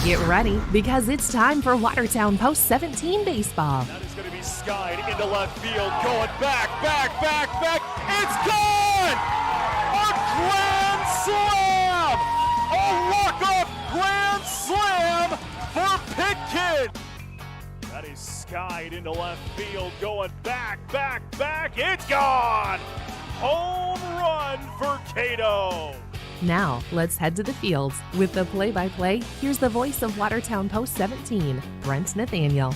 Get ready because it's time for Watertown Post 17 baseball. That is going to be skied into left field, going back. It's gone! A grand slam! A walk-off grand slam for Pitkin! That is skied into left field, going back. It's gone! Home run for Cato! Now, let's head to the fields. With the play-by-play, here's the voice of Watertown Post 17, Brent Nathaniel.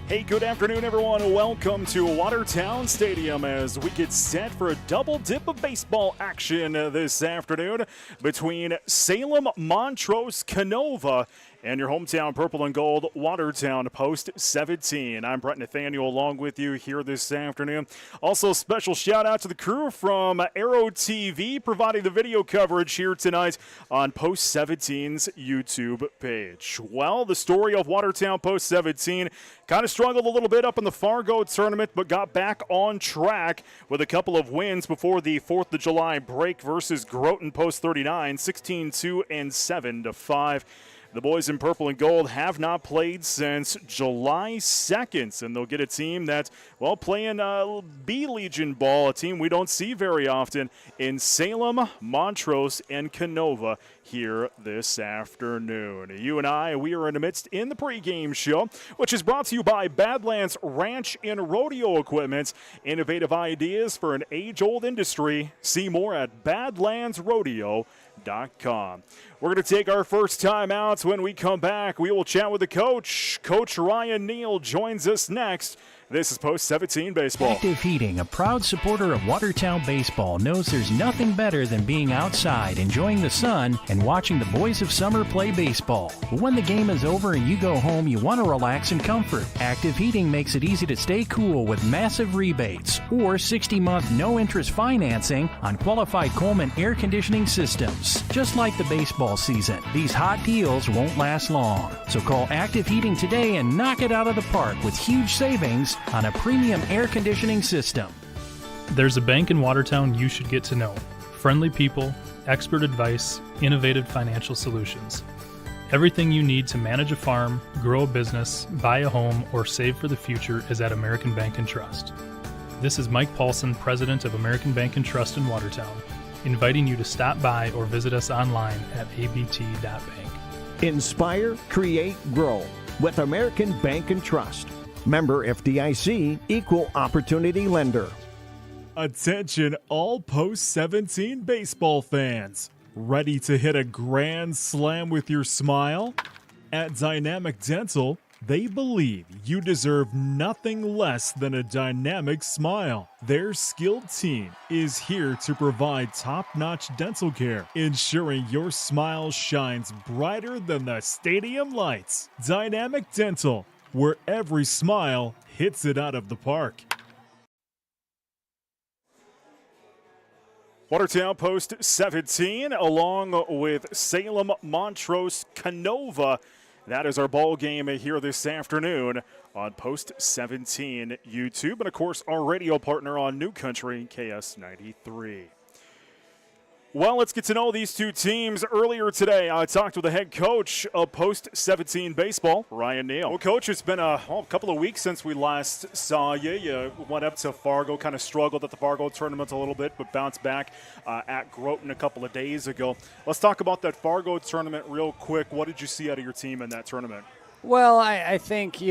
Hey, good afternoon, everyone. Welcome to Watertown Stadium as we get set for a double dip of baseball action this afternoon between Salem, Montrose, Canova, and your hometown purple and gold Watertown Post 17. I'm Brent Nathaniel along with you here this afternoon. Also, special shout out to the crew from Aero TV providing the video coverage here tonight on Post 17's YouTube page. Well, the story of Watertown Post 17 kind of struggled a little bit up in the Fargo tournament, but got back on track with a couple of wins before the 4th of July break versus Groton Post 39, 16-2 and 7-5. The boys in purple and gold have not played since July 2nd, and they'll get a team that's, well, playing B-Legion ball, a team we don't see very often in Salem, Montrose, and Canova here this afternoon. You and I, we are in the midst in the pregame show, which is brought to you by Badlands Ranch and Rodeo Equipment. Innovative ideas for an age-old industry. See more at badlandsrodeo.com. We're going to take our first time out. When we come back, we will chat with the coach. Coach Ryan Neal joins us next. This is Post 17 Baseball. Active Heating, a proud supporter of Watertown baseball, knows there's nothing better than being outside, enjoying the sun, and watching the boys of summer play baseball. But when the game is over and you go home, you want to relax in comfort. Active Heating makes it easy to stay cool with massive rebates or 60-month no-interest financing on qualified Coleman air conditioning systems. Just like the baseball season, these hot deals won't last long. So call Active Heating today and knock it out of the park with huge savings on a premium air conditioning system. There's a bank in Watertown you should get to know. Friendly people, expert advice, innovative financial solutions. Everything you need to manage a farm, grow a business, buy a home, or save for the future is at American Bank & Trust. This is Mike Paulson, President of American Bank & Trust in Watertown, inviting you to stop by or visit us online at abt.bank. Inspire, create, grow with American Bank & Trust. Member FDIC, Equal Opportunity Lender. Attention all Post 17 baseball fans. Ready to hit a grand slam with your smile? At Dynamic Dental, they believe you deserve nothing less than a dynamic smile. Their skilled team is here to provide top-notch dental care, ensuring your smile shines brighter than the stadium lights. Dynamic Dental, where every smile hits it out of the park. Watertown Post 17 along with Salem, Montrose, Canova. That is our ball game here this afternoon on Post 17 YouTube. And, of course, our radio partner on New Country, KS93. Well, let's get to know these two teams. Earlier today, I talked with the head coach of Post 17 Baseball, Ryan Neal. Well, Coach, it's been a couple of weeks since we last saw you. You went up to Fargo, kind of struggled at the Fargo tournament a little bit, but bounced back at Groton a couple of days ago. Let's talk about that Fargo tournament real quick. What did you see out of your team in that tournament? Well, I think,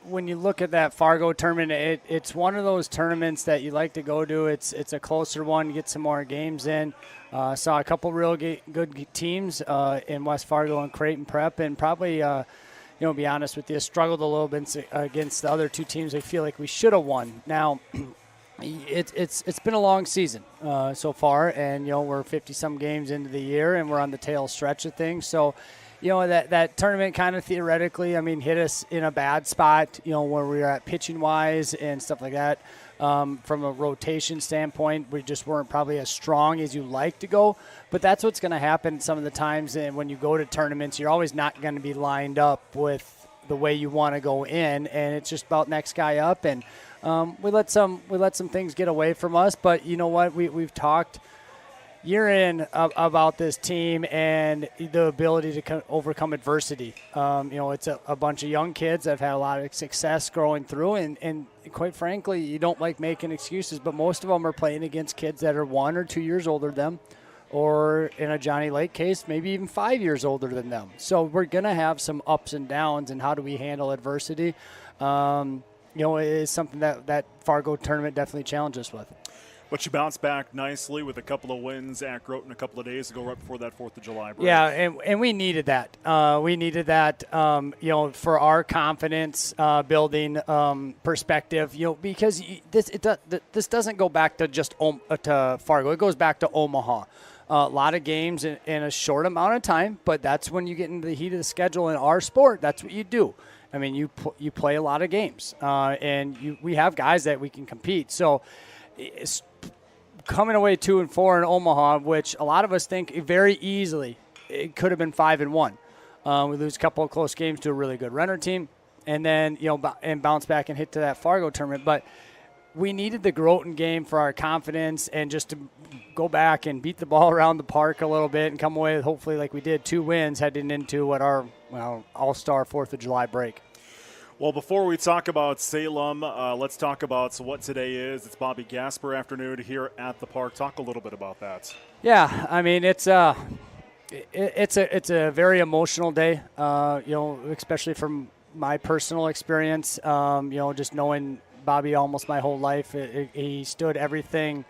when you look at that Fargo tournament, it's one of those tournaments that you like to go to. It's a closer one, get some more games in. Saw a couple real good teams in West Fargo and Creighton Prep, and probably, be honest with you, struggled a little bit against the other two teams I feel like we should have won. Now, it's been a long season so far, and, we're 50-some games into the year, and we're on the tail stretch of things. So, that tournament kind of theoretically, hit us in a bad spot, where we were at pitching-wise and stuff like that. From a rotation standpoint, we just weren't probably as strong as you like to go. But that's what's going to happen some of the times. And when you go to tournaments, you're always not going to be lined up with the way you want to go in. And it's just about next guy up. And we let some things get away from us. But you know what? We've talked year in about this team and the ability to overcome adversity. It's a bunch of young kids that have had a lot of success growing through, and quite frankly, you don't like making excuses, but most of them are playing against kids that are 1 or 2 years older than them, or in a Johnny Lake case, maybe even 5 years older than them. So we're going to have some ups and downs, and how do we handle adversity? It is something that Fargo tournament definitely challenges us with. But you bounced back nicely with a couple of wins at Groton a couple of days ago, right before that 4th of July break. Yeah, and we needed that. We needed that, for our confidence building perspective. Because this doesn't go back to just to Fargo. It goes back to Omaha. A lot of games in a short amount of time, but that's when you get into the heat of the schedule in our sport. That's what you do. I mean, you play a lot of games, and we have guys that we can compete. So it's coming away 2-4 in Omaha, which a lot of us think very easily it could have been 5-1. We lose a couple of close games to a really good Renner team, and then and bounce back and hit to that Fargo tournament. But we needed the Groton game for our confidence and just to go back and beat the ball around the park a little bit and come away with, hopefully, like we did, 2 wins heading into what our all-star 4th of July break. Well, before we talk about Salem, let's talk about what today is. It's Bobby Gasper afternoon here at the park. Talk a little bit about that. Yeah, I mean, it's a very emotional day, especially from my personal experience, just knowing Bobby almost my whole life. He stood everything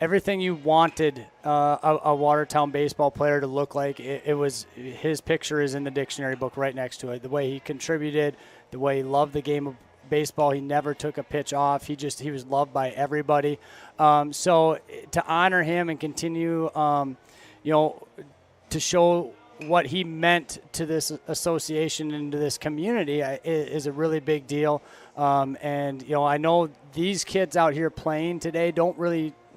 you wanted a Watertown baseball player to look like. It was his picture is in the dictionary book right next to it. The way he contributed, the way he loved the game of baseball, he never took a pitch off. He was loved by everybody. So to honor him and continue, to show what he meant to this association and to this community is a really big deal. I know these kids out here playing today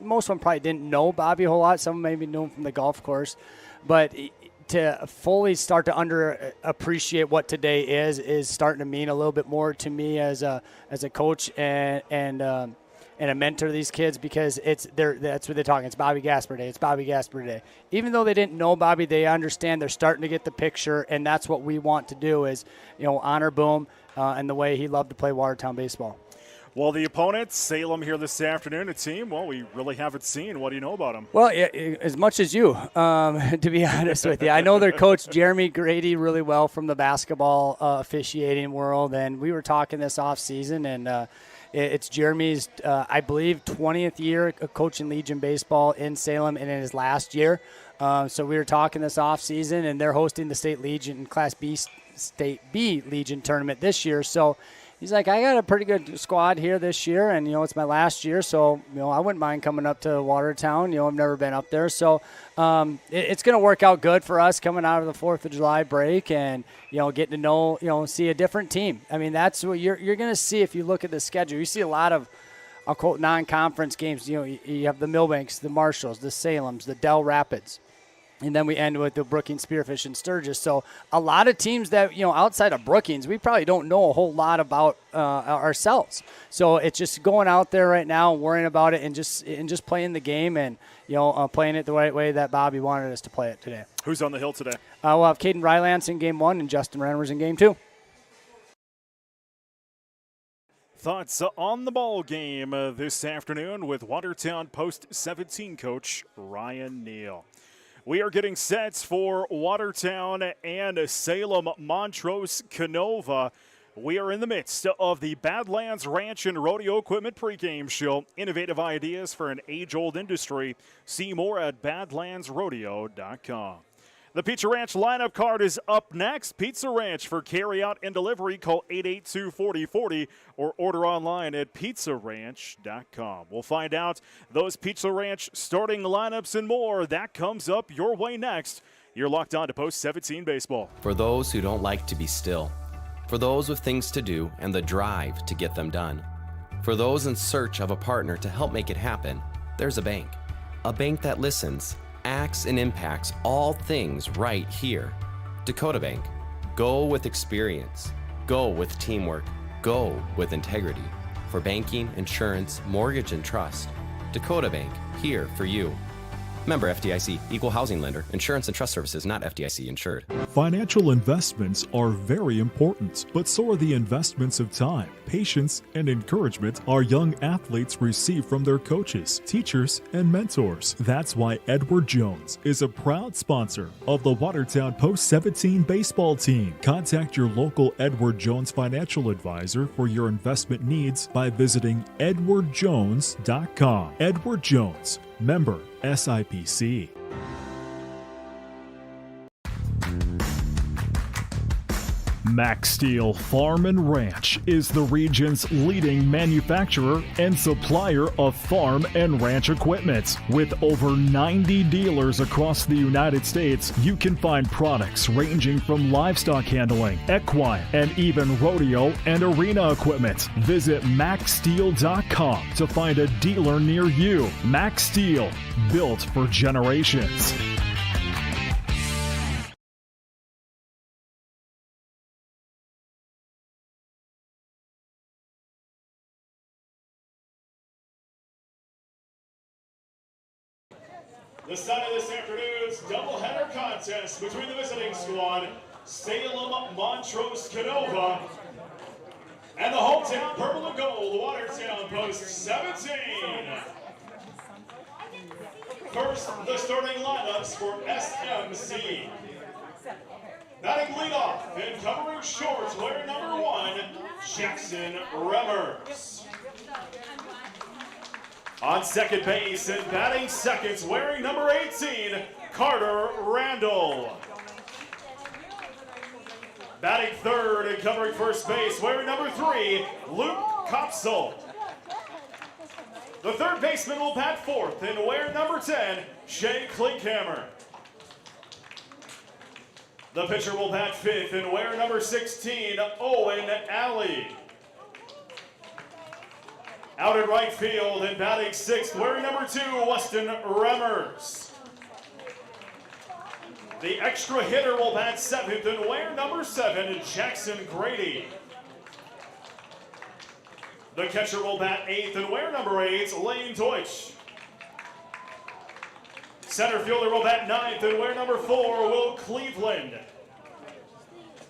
most of them probably didn't know Bobby a whole lot. Some maybe knew him from the golf course. But to fully start to underappreciate what today is starting to mean a little bit more to me as a coach and a mentor to these kids, because that's what they're talking. It's Bobby Gasper Day. It's Bobby Gasper Day. Even though they didn't know Bobby, they understand. They're starting to get the picture, and that's what we want to do is, honor Boom and the way he loved to play Watertown baseball. Well, the opponents, Salem here this afternoon, a team, we really haven't seen. What do you know about them? Well, as much as you, to be honest with you. I know their coach, Jeremy Grady, really well from the basketball officiating world, and we were talking this offseason, and it's Jeremy's, I believe, 20th year coaching Legion baseball in Salem, and in his last year. So we were talking this offseason, and they're hosting the State Legion Class B State B Legion tournament this year. So he's like, I got a pretty good squad here this year, and, it's my last year, so, I wouldn't mind coming up to Watertown. I've never been up there. So it's going to work out good for us coming out of the 4th of July break and, getting to know, see a different team. I mean, that's what you're going to see if you look at the schedule. You see a lot of, I'll quote, non-conference games. You have the Milbanks, the Marshalls, the Salems, the Del Rapids. And then we end with the Brookings, Spearfish, and Sturgis. So a lot of teams that, outside of Brookings, we probably don't know a whole lot about ourselves. So it's just going out there right now, worrying about it, and just playing the game and, playing it the right way that Bobby wanted us to play it today. Who's on the hill today? We'll have Caden Rylance in Game 1 and Justin Renner's in Game 2. Thoughts on the ball game this afternoon with Watertown Post 17 coach Ryan Neal. We are getting sets for Watertown and Salem Montrose Canova. We are in the midst of the Badlands Ranch and Rodeo Equipment pregame show. Innovative ideas for an age-old industry. See more at badlandsrodeo.com. The Pizza Ranch lineup card is up next. Pizza Ranch for carryout and delivery. Call 882-4040 or order online at pizzaranch.com. We'll find out those Pizza Ranch starting lineups and more. That comes up your way next. You're locked on to Post 17 Baseball. For those who don't like to be still. For those with things to do and the drive to get them done. For those in search of a partner to help make it happen, there's a bank. A bank that listens, acts, and impacts all things right here. Dakota Bank. Go with experience. Go with teamwork. Go with integrity. For banking, insurance, mortgage, and trust. Dakota Bank, here for you. Member FDIC, equal housing lender, insurance and trust services not FDIC insured. Financial investments are very important, but so are the investments of time, patience, and encouragement our young athletes receive from their coaches, teachers, and mentors. That's why Edward Jones is a proud sponsor of the Watertown Post-17 baseball team. Contact your local Edward Jones financial advisor for your investment needs by visiting edwardjones.com. Edward Jones, member SIPC. Max Steel Farm and Ranch is the region's leading manufacturer and supplier of farm and ranch equipment. With over 90 dealers across the United States, you can find products ranging from livestock handling, equine, and even rodeo and arena equipment. Visit maxsteel.com to find a dealer near you. Max Steel, built for generations. The start of this afternoon's doubleheader contest between the visiting squad, Salem, Montrose, Canova, and the hometown purple and gold, Watertown Post-17. First, the starting lineups for SMC. Batting leadoff and covering shorts, wearing number 1, Jackson Remmers. On second base and batting seconds, wearing number 18, Carter Randall. Batting third and covering first base, wearing number 3, Luke Kopsel. The third baseman will bat fourth and wear number 10, Shea Klinkhammer. The pitcher will bat fifth and wear number 16, Owen Alley. Out in right field and batting sixth, wearing number 2, Weston Remmers. The extra hitter will bat seventh and wear number 7, Jackson Grady. The catcher will bat eighth and wear number 8, Lane Deutsch. Center fielder will bat ninth and wear number 4, Will Cleveland.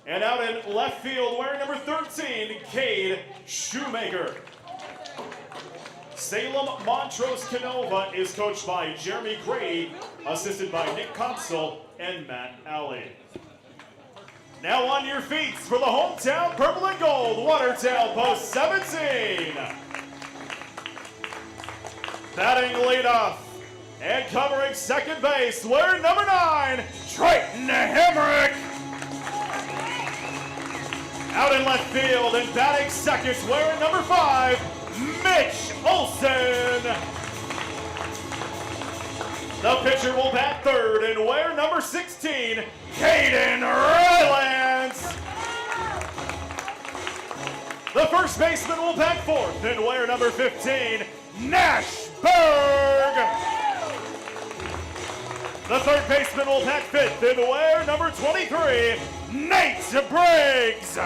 And out in left field, wearing number 13, Cade Shoemaker. Salem Montrose Canova is coached by Jeremy Grady, assisted by Nick Kopsel and Matt Alley. Now on your feet for the hometown purple and gold, Watertown Post-17. Batting leadoff and covering second base, wearing number 9, Triton Hemrick. Out in left field and batting second, wearing number 5, Mitch Olson. The pitcher will bat third and wear number 16, Caden Rylance. The first baseman will bat fourth and wear number 15, Nash Berg. The third baseman will bat fifth and wear number 23, Nate Briggs.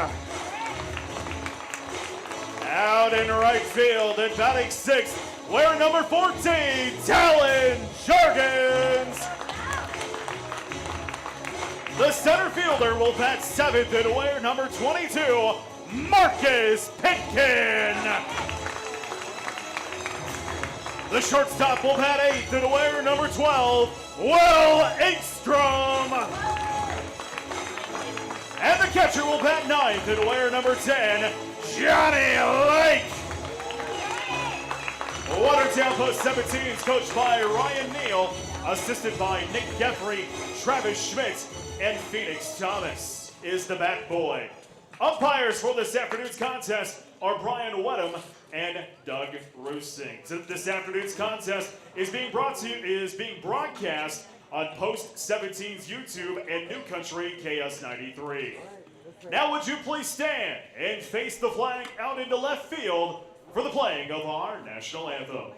Out in right field and batting sixth, wearing number 14, Talon Jargens. The center fielder will bat seventh and wear number 22, Marcus Pitkin. The shortstop will bat eighth and wear number 12, Will Engstrom. And the catcher will bat ninth and wear number 10, Johnny Lake. Watertown Post-17 is coached by Ryan Neal, assisted by Nick Geffrey, Travis Schmidt, and Phoenix Thomas is the bat boy. Umpires for this afternoon's contest are Brian Wedham and Doug Roosing. This afternoon's contest is being broadcast on Post-17's YouTube and New Country KS93. Now would you please stand and face the flag out into left field for the playing of our national anthem.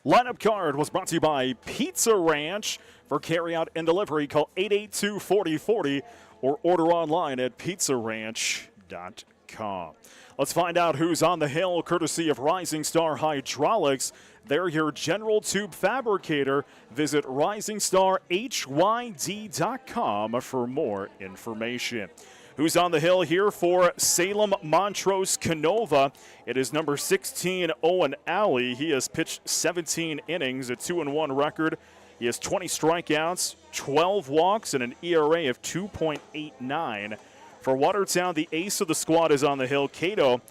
Lineup card was brought to you by Pizza Ranch. For carryout and delivery, call 882-4040 or order online at pizzaranch.com. Let's find out who's on the hill, courtesy of Rising Star Hydraulics. They're your general tube fabricator. Visit risingstarhyd.com for more information. Who's on the hill here for Salem, Montrose, Canova? It is number 16, Owen Alley. He has pitched 17 innings, a 2-1 record. He has 20 strikeouts, 12 walks, and an ERA of 2.89. For Watertown, the ace of the squad is on the hill, Cato.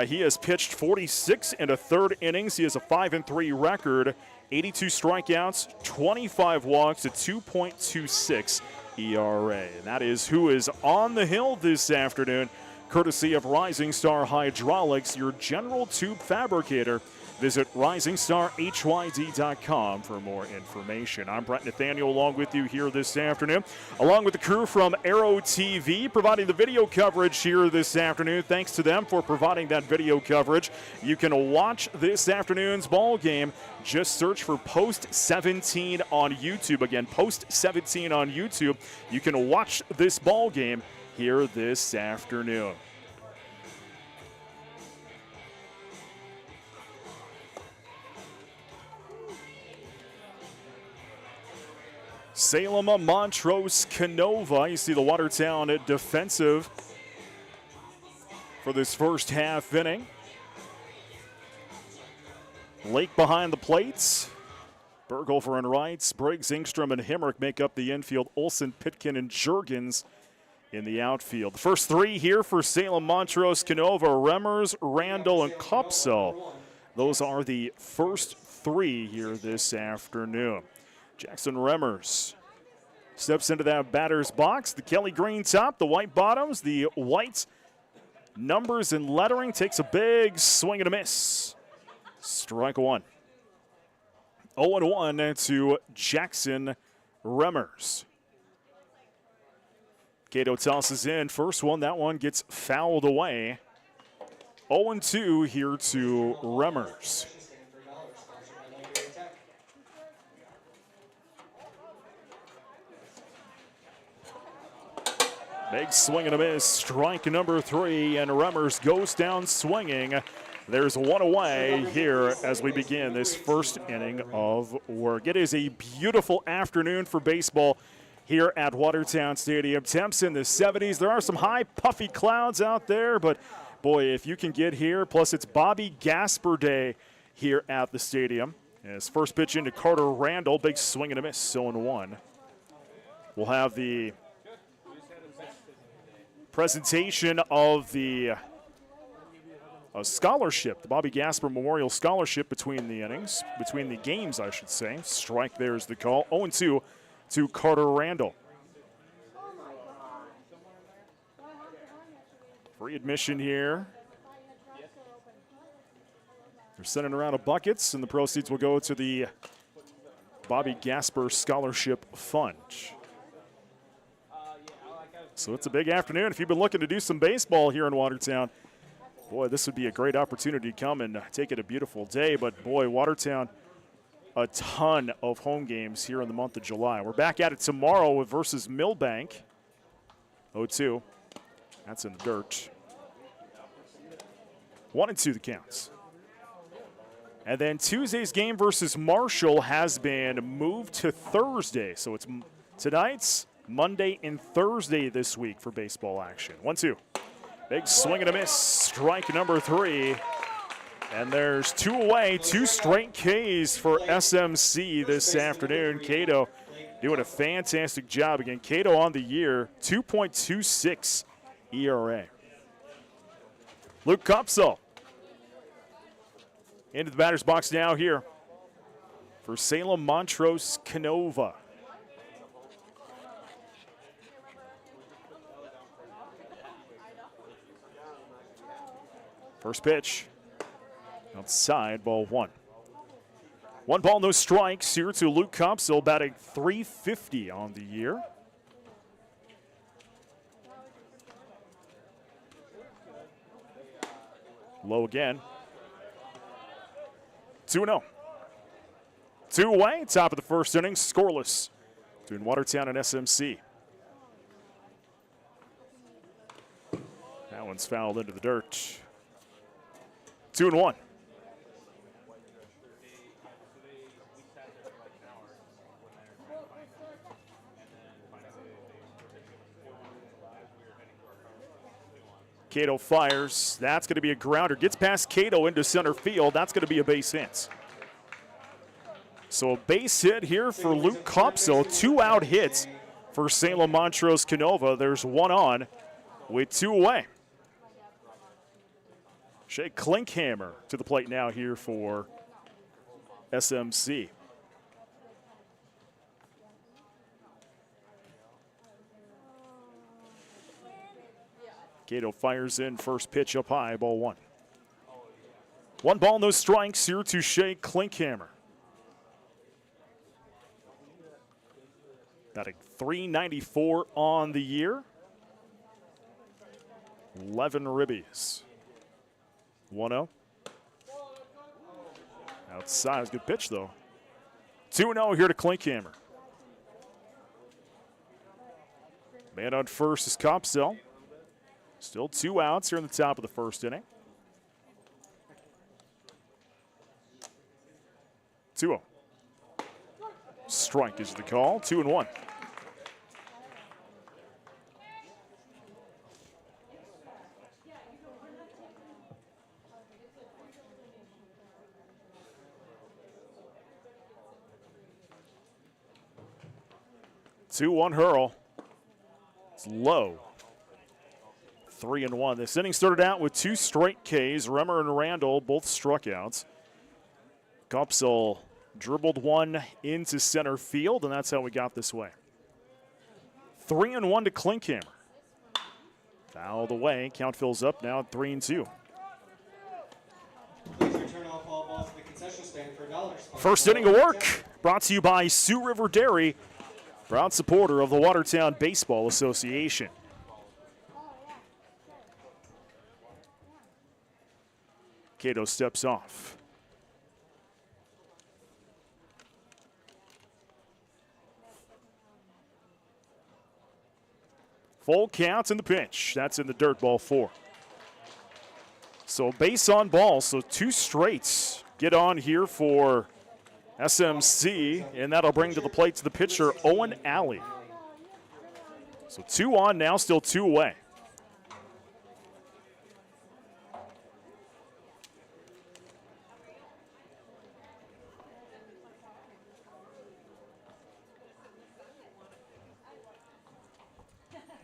He has pitched 46 and a third innings. He has a 5-3 record, 82 strikeouts, 25 walks, a 2.26 ERA. And that is who is on the hill this afternoon, courtesy of Rising Star Hydraulics, your general tube fabricator. Visit risingstarhyd.com for more information. I'm Brent Nathaniel along with you here this afternoon, along with the crew from Aero TV, providing the video coverage here this afternoon. Thanks to them for providing that video coverage. You can watch this afternoon's ball game. Just search for Post 17 on YouTube. Again, Post 17 on YouTube. You can watch this ball game here this afternoon. Salem, Montrose, Canova. You see the Watertown defensive for this first half inning. Lake behind the plates. Berghofer and Wright, Briggs, Ingstrom, and Hemrick make up the infield. Olson, Pitkin, and Jurgens in the outfield. The first three here for Salem, Montrose, Canova, Remmers, Randall, and Kopsel. Those are the first three here this afternoon. Jackson Remmers steps into that batter's box. The Kelly green top, the white bottoms, the white numbers and lettering. Takes a big swing and a miss. Strike one. 0-1 to Jackson Remmers. Cato tosses in. First one, that one gets fouled away. 0-2 here to Remmers. Big swing and a miss, strike number three, and Remmers goes down swinging. There's one away here as we begin this first inning of work. It is a beautiful afternoon for baseball here at Watertown Stadium. Temps in the 70s. There are some high, puffy clouds out there, but boy, if you can get here, plus it's Bobby Gasper Day here at the stadium. His first pitch into Carter Randall, big swing and a miss, 0-1. We'll have the presentation of the scholarship, the Bobby Gasper Memorial Scholarship between the innings, between the games, I should say. Strike there is the call. 0-2 to Carter Randall. Free admission here. They're sending around a buckets, and the proceeds will go to the Bobby Gasper Scholarship Fund. So it's a big afternoon. If you've been looking to do some baseball here in Watertown, boy, this would be a great opportunity to come and take it a beautiful day. But boy, Watertown, a ton of home games here in the month of July. We're back at it tomorrow versus Millbank. 0-2. That's in the dirt. 1-2 the counts. And then Tuesday's game versus Marshall has been moved to Thursday. So it's tonight's Monday and Thursday this week for baseball action. 1-2. Big swing and a miss. Strike number three. And there's two away. Two straight Ks for SMC this afternoon. Cato doing a fantastic job. Again, Cato on the year, 2.26 ERA. Luke Kopsel into the batter's box now here for Salem, Montrose, Canova. First pitch, outside, ball one. One ball, no strikes here to Luke Kopsel, batting .350 on the year. Low again. 2-0. 2 away, top of the first inning, scoreless between Watertown and SMC. That one's fouled into the dirt. 2-1. Cato fires. That's going to be a grounder. Gets past Cato into center field. That's going to be a base hit. So a base hit here for Luke Kopsel. 2 out hits for Salem, Montrose, Canova. There's 1 on with 2 away. Shea Klinkhammer to the plate now here for SMC. Cato fires in, first pitch up high, ball 1. 1 ball, no strikes here to Shea Klinkhammer. Batting .394 on the year. 11 ribbies. 1-0. Outside, it's a good pitch though. 2-0 here to Klinkhammer. Man on first is Kopsel. Still 2 outs here in the top of the first inning. 2-0. Strike is the call. 2-1. Two-one hurl. It's low. 3-1. This inning started out with 2 straight Ks. Remmer and Randall both struck outs. Kopsel dribbled 1 into center field, and that's how we got this way. 3-1 to Klinkhammer. Fouled away. Count fills up now at 3-2. Please return all foul balls to the concession stand for $1. First inning of work brought to you by Sioux River Dairy, proud supporter of the Watertown Baseball Association. Cato steps off. Full count in the pitch. That's in the dirt, ball 4. So base on ball, so 2 straights get on here for SMC, and that'll bring to the plate to the pitcher, Owen Alley. So 2 on now, still 2 away.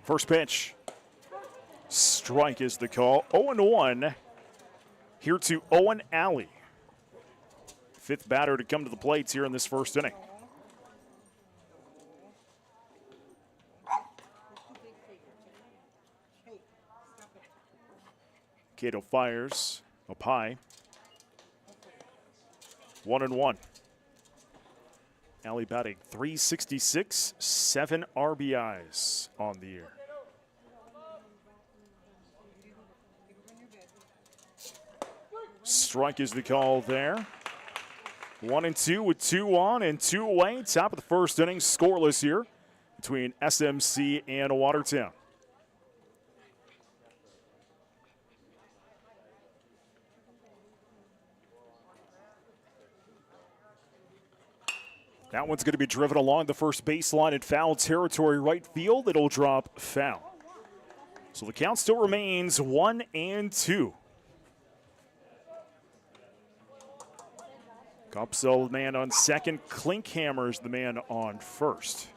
First pitch. Strike is the call. 0-1 here to Owen Alley. 5th batter to come to the plates here in this first inning. Cato fires up high. 1-1. Alley batting .366, 7 RBIs on the year. Strike is the call there. 1-2 with 2 on and 2 away. Top of the first inning, scoreless here between SMC and Watertown. That one's going to be driven along the first baseline in foul territory, right field. It'll drop foul. So the count still remains 1-2. Kopsel, the man on second. Klinkhammer's the man on first.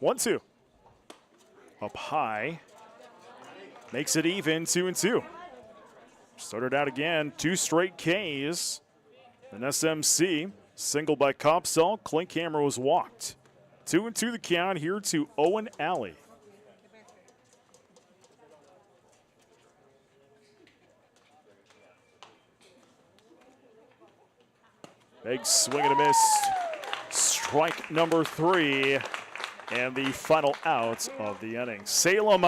One, 2. Up high. Makes it even, 2-2. Started out again, 2 straight Ks. Then SMC, single by Kopsel. Klinkhammer was walked. 2-2 the count here to Owen Alley. Big swing and a miss. Strike number 3. and the final out of the inning. Salem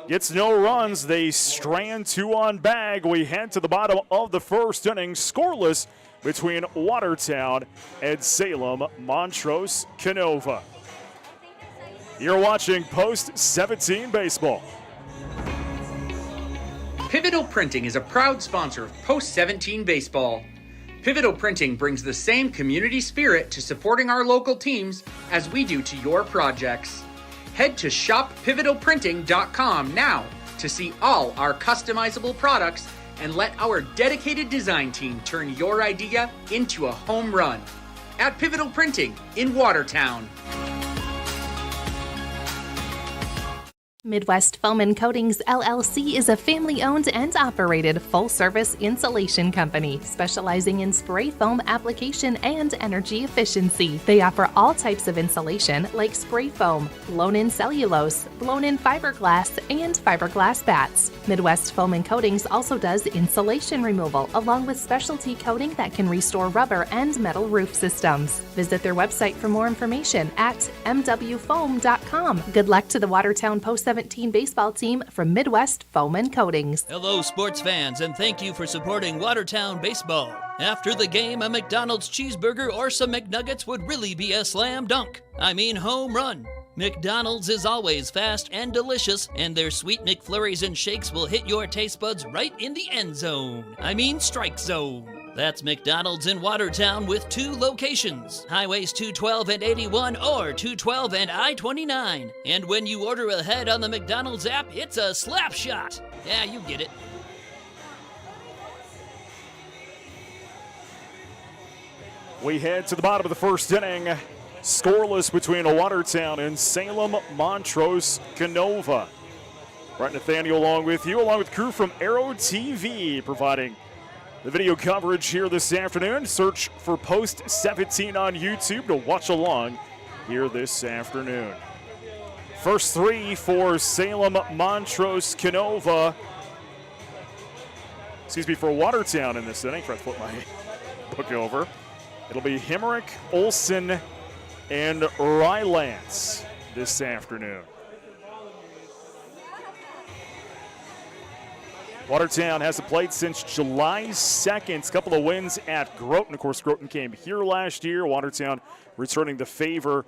gets no runs. They strand 2 on bag. We head to the bottom of the first inning, scoreless between Watertown and Salem. Montrose, Canova. You're watching Post 17 Baseball. Pivotal Printing is a proud sponsor of Post 17 Baseball. Pivotal Printing brings the same community spirit to supporting our local teams as we do to your projects. Head to shoppivotalprinting.com now to see all our customizable products and let our dedicated design team turn your idea into a home run. At Pivotal Printing in Watertown. Midwest Foam and Coatings LLC is a family-owned and operated full-service insulation company specializing in spray foam application and energy efficiency. They offer all types of insulation like spray foam, blown-in cellulose, blown-in fiberglass, and fiberglass bats. Midwest Foam and Coatings also does insulation removal along with specialty coating that can restore rubber and metal roof systems. Visit their website for more information at mwfoam.com. Good luck to the Watertown Post 17 baseball team from Midwest Foam and Coatings. Hello, sports fans, and thank you for supporting Watertown baseball. After the game, a McDonald's cheeseburger or some McNuggets would really be a slam dunk. I mean home run. McDonald's is always fast and delicious, and their sweet McFlurries and shakes will hit your taste buds right in the end zone. I mean strike zone. That's McDonald's in Watertown with 2 locations, Highways 212 and 81 or 212 and I-29. And when you order ahead on the McDonald's app, it's a slap shot. Yeah, you get it. We head to the bottom of the first inning. Scoreless between Watertown and Salem. Montrose, Canova. Brett Nathaniel along with you, along with crew from Arrow TV, providing the video coverage here this afternoon. Search for Post 17 on YouTube to watch along here this afternoon. First 3 for Salem, Montrose, Canova. For Watertown in this inning. Try to flip my book over. It'll be Hemrick, Olson, and Rylance this afternoon. Watertown hasn't played since July 2nd. A couple of wins at Groton. Of course, Groton came here last year. Watertown returning the favor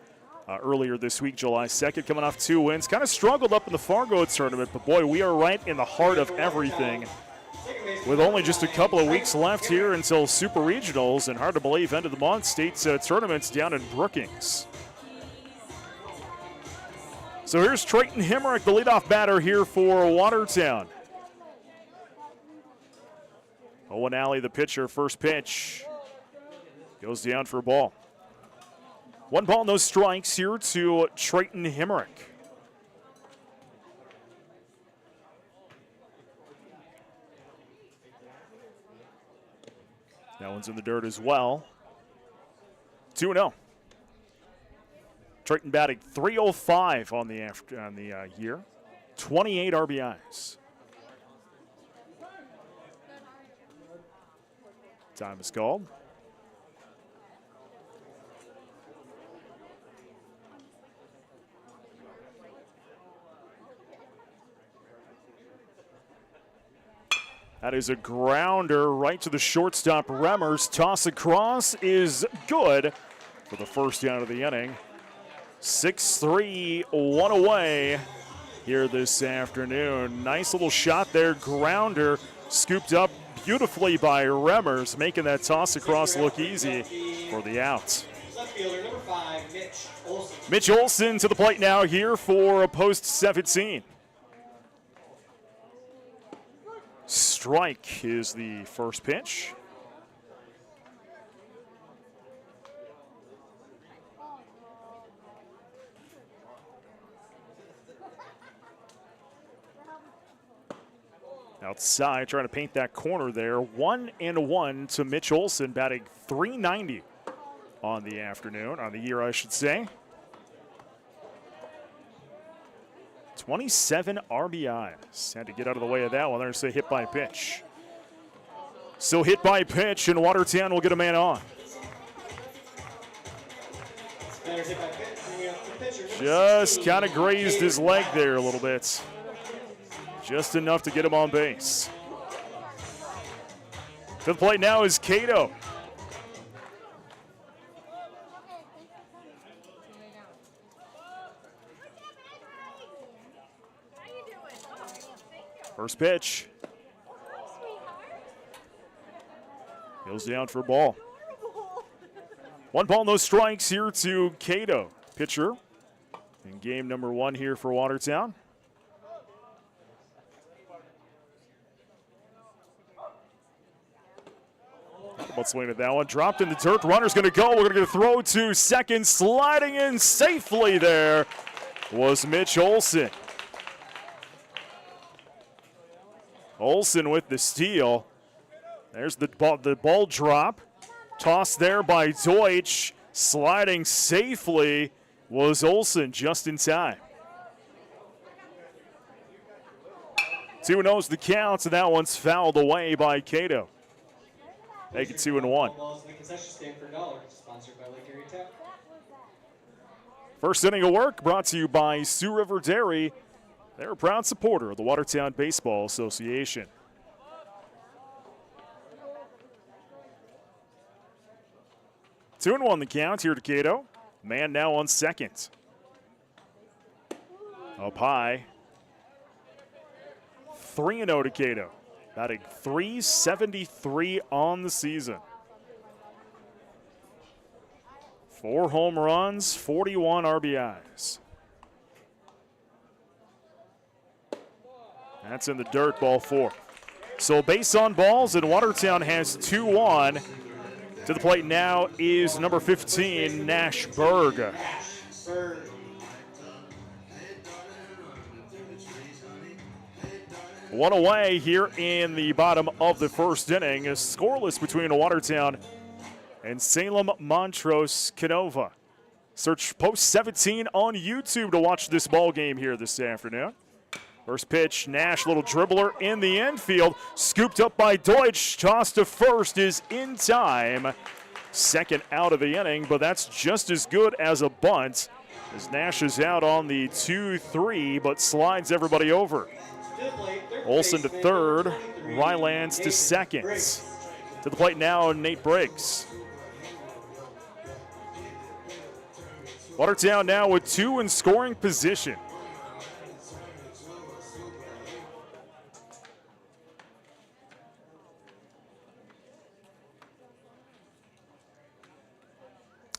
earlier this week, July 2nd, coming off 2 wins. Kind of struggled up in the Fargo tournament, but boy, we are right in the heart of everything. With only just a couple of weeks left here until Super Regionals, and hard to believe, end of the month, state tournaments down in Brookings. So here's Trayton Hemrick, the leadoff batter here for Watertown. Owen Alley, the pitcher, first pitch. Goes down for a ball. 1 ball, no strikes here to Trayton Hemrick. That one's in the dirt as well. 2-0. Trayton batting .305 on the year. 28 RBIs. Time is called. That is a grounder right to the shortstop, Remmers. Toss across is good for the first out of the inning. 6-3, 1 away here this afternoon. Nice little shot there, grounder scooped up beautifully by Remmers, making that toss across look easy for the out. Left fielder, number 5, Mitch Olson. Mitch Olson to the plate now here for Post 17. Strike is the first pitch. Outside, trying to paint that corner there. 1-1 to Mitch Olson, batting .390 on the afternoon, on the year, I should say. 27 RBIs. Had to get out of the way of that one. There's a hit by pitch. So hit by pitch, and Watertown will get a man on. Hit by pitch, bringing up the Just kind of grazed his leg there a little bit. Just enough to get him on base. To the plate now is Cato. First pitch. Goes down for a ball. 1 ball, no strikes here to Cato, pitcher, in game number 1 here for Watertown. About swing at that one. Dropped in the dirt. Runner's going to go. We're going to get a throw to second. Sliding in safely there was Mitch Olson. Olson with the steal. There's the ball drop. Tossed there by Deutsch. Sliding safely was Olson just in time. 2-0's the count, and that one's fouled away by Cato. Make it 2-1. First inning of work brought to you by Sioux River Dairy. They're a proud supporter of the Watertown Baseball Association. 2-1 the count here to Cato. Man now on second. Up high. 3-0 to Cato. Batting .373 on the season. 4 home runs, 41 RBIs. That's in the dirt, ball 4. So base on balls, and Watertown has 2 on. To the plate now is number 15, Nash Berg. One away here in the bottom of the first inning. Scoreless between Watertown and Salem, Montrose, Canova. Search Post 17 on YouTube to watch this ball game here this afternoon. First pitch, Nash, little dribbler in the infield. Scooped up by Deutsch. Tossed to first is in time. Second out of the inning, but that's just as good as a bunt as Nash is out on the 2-3, but slides everybody over. Olson to third. Rylands to second. To the plate now, Nate Briggs. Watertown now with 2 in scoring position.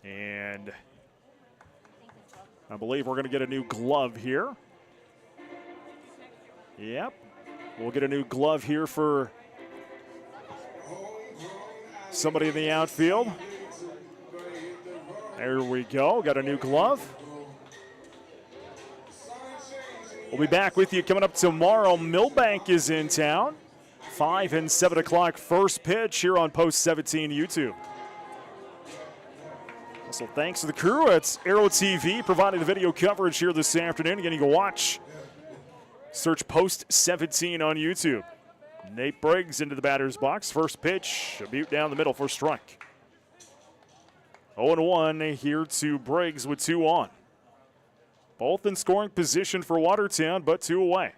And I believe we're going to get a new glove here. Yep. We'll get a new glove here for somebody in the outfield. There we go. Got a new glove. We'll be back with you coming up tomorrow. Millbank is in town. 5 and 7 o'clock first pitch here on Post 17 YouTube. Also, thanks to the crew at Arrow TV providing the video coverage here this afternoon. Again, you can watch. Search Post 17 on YouTube. Nate Briggs into the batter's box. First pitch, a butte down the middle for a strike. 0-1 here to Briggs with 2 on. Both in scoring position for Watertown, but 2 away.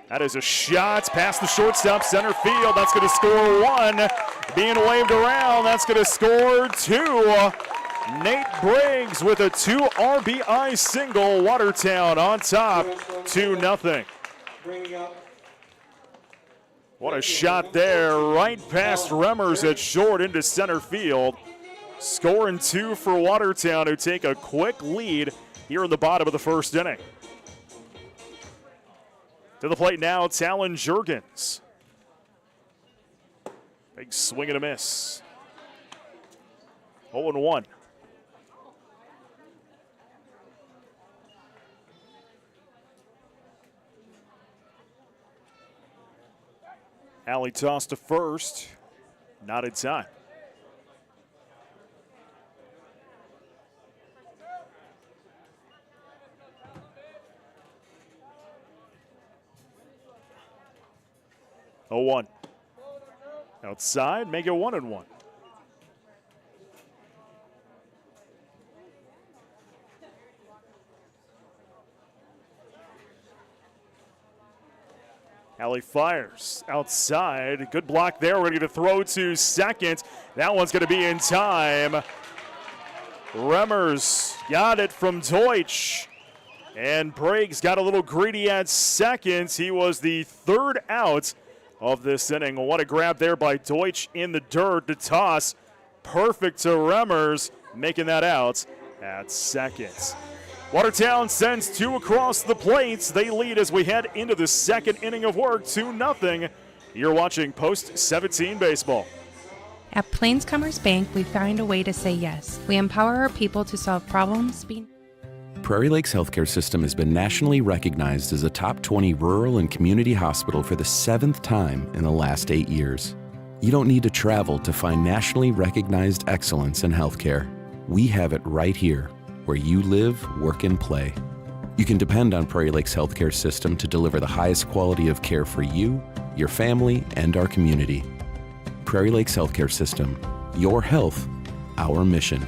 That is a shot past the shortstop, center field. That's going to score 1. Being waved around, that's going to score 2. Nate Briggs with a 2 RBI single. Watertown on top, 2-0. What a shot there, right past Remmers at short into center field. Scoring 2 for Watertown, who take a quick lead here in the bottom of the first inning. To the plate now, Talon Jurgens. Big swing and a miss. 0-1. Alley toss to first. Not in time. Oh, 1. Outside, make it 1-1. Alley fires outside. Good block there. We're going to throw to second. That one's going to be in time. Remmers got it from Deutsch. And Briggs got a little greedy at second. He was the third out of this inning. What a grab there by Deutsch in the dirt to toss. Perfect to Remmers, making that out at second. Watertown sends two across the plates. They lead as we head into the second inning of work, 2-0. You're watching Post 17 Baseball. At Plains Commerce Bank, we find a way to say yes. We empower our people to solve problems. Prairie Lakes Healthcare System has been nationally recognized as a top 20 rural and community hospital for the 7th time in the last 8 years. You don't need to travel to find nationally recognized excellence in healthcare. We have it right here, where you live, work, and play. You can depend on Prairie Lakes Healthcare System to deliver the highest quality of care for you, your family, and our community. Prairie Lakes Healthcare System. Your health, our mission.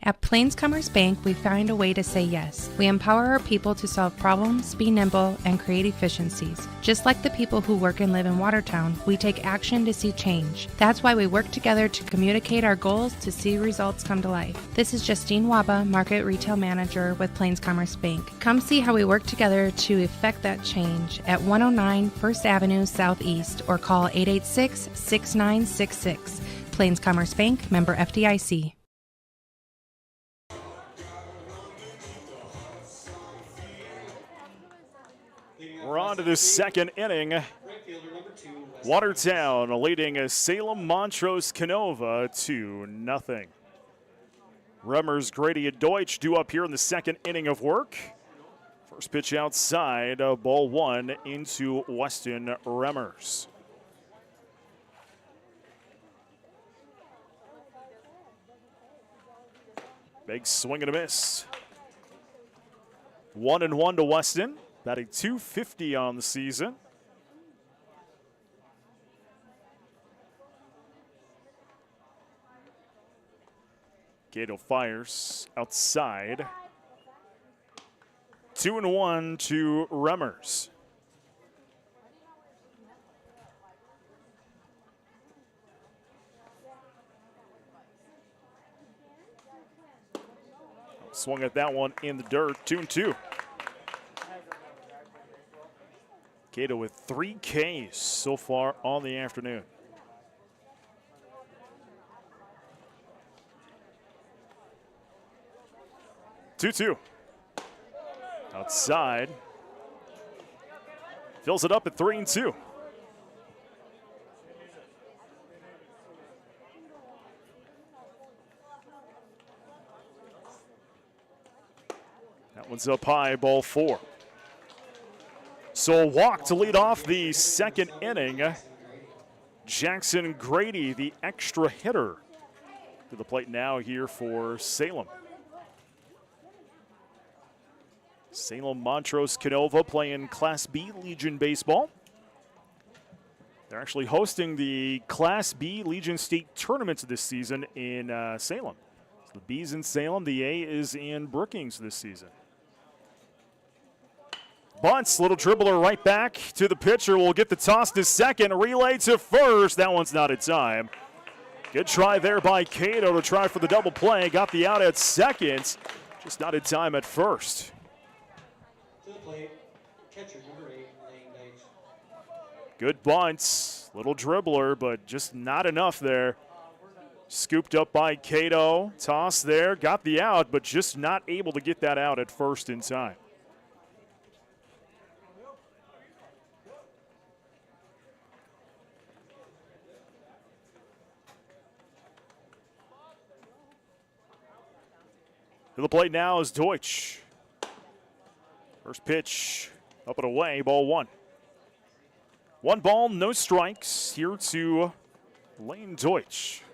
At Plains Commerce Bank, we find a way to say yes. We empower our people to solve problems, be nimble, and create efficiencies. Just like the people who work and live in Watertown, we take action to see change. That's why we work together to communicate our goals to see results come to life. This is Justine Waba, Market Retail Manager with Plains Commerce Bank. Come see how we work together to effect that change at 109 First Avenue Southeast or call 886-6966. Plains Commerce Bank, member FDIC. We're on to the second inning. Watertown leading Salem Montrose Canova 2-0. Remmers, Grady, and Deutsch due up here in the second inning of work. First pitch outside, ball one into Weston Remmers. Big swing and a miss. 1-1 to Weston. Batting .250 on the season. Gato fires outside. 2-1 to Remmers. Swung at that one in the dirt. 2-2. Gato with 3 Ks so far on the afternoon. Two. Outside. Fills it up at 3-2. That one's up high, ball 4. So a walk to lead off the second inning. Jackson Grady, the extra hitter, to the plate now here for Salem. Salem Montrose Canova playing Class B Legion Baseball. They're actually hosting the Class B Legion State Tournament this season in Salem. So the B's in Salem, the A is in Brookings this season. Bunts, little dribbler right back to the pitcher. Will get the toss to second, relay to first. That one's not in time. Good try there by Cato to try for the double play. Got the out at second, just not in time at first. To the plate, catcher number 8, Lane Dice. Good bunts, little dribbler, but just not enough there. Scooped up by Cato, toss there, got the out, but just not able to get that out at first in time. To the plate now is Deutsch. First pitch up and away, ball 1. 1 ball, no strikes here to Lane Deutsch.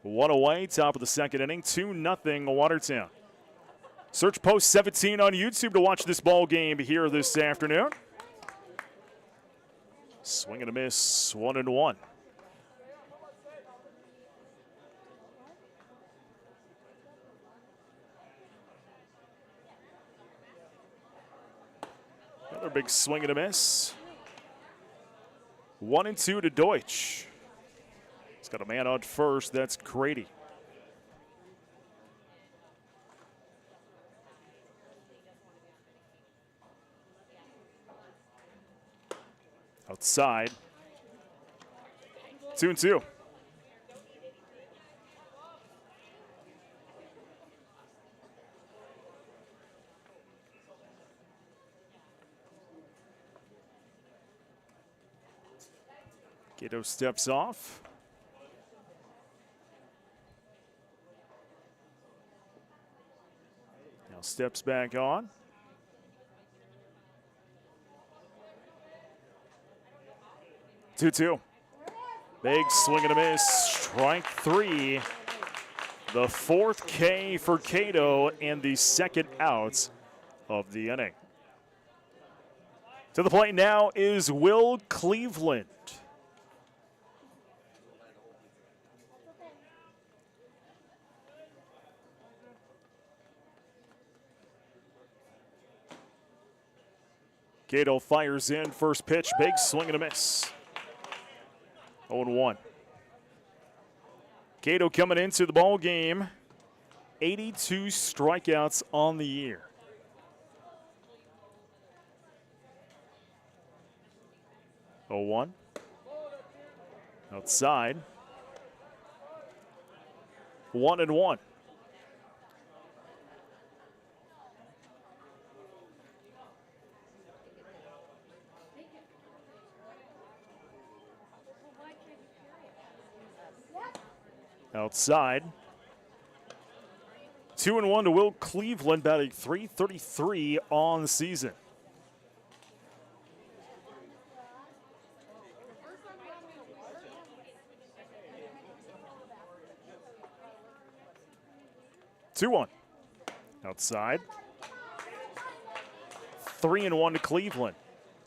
1 away, top of the second inning, 2-0 Watertown. Search Post 17 on YouTube to watch this ball game here this afternoon. Swing and a miss, 1-1. A big swing and a miss. 1-2 to Deutsch. He's got a man on first. That's Grady. Outside. 2-2. Gato steps off. Now steps back on. Two. Big swing and a miss. Strike three. The fourth K for Cato and the second out of the inning. To the plate now is Will Cleveland. Cato fires in. First pitch. Big swing and a miss. 0-1. Cato coming into the ball game, 82 strikeouts on the year. Oh, 1. Outside. 1-1. Outside. 2-1 to Will Cleveland, batting .333 on the season. Outside. 3-1 to Cleveland.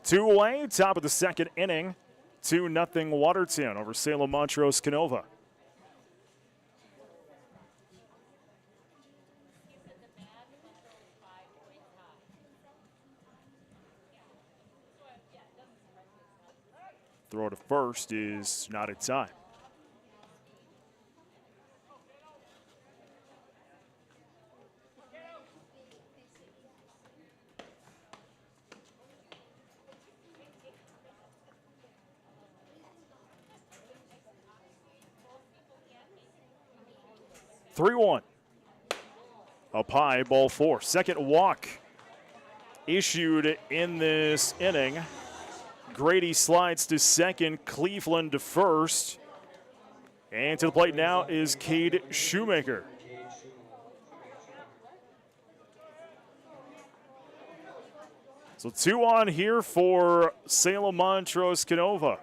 2 away, top of the second inning. 2-0 Watertown over Salem, Montrose, Canova. Throw to first is not in time. Three-1. Up high, ball 4. Second walk issued in this inning. Grady slides to second, Cleveland to first. And to the plate now is Cade Shoemaker. So 2 on here for Salem, Montrose, Canova.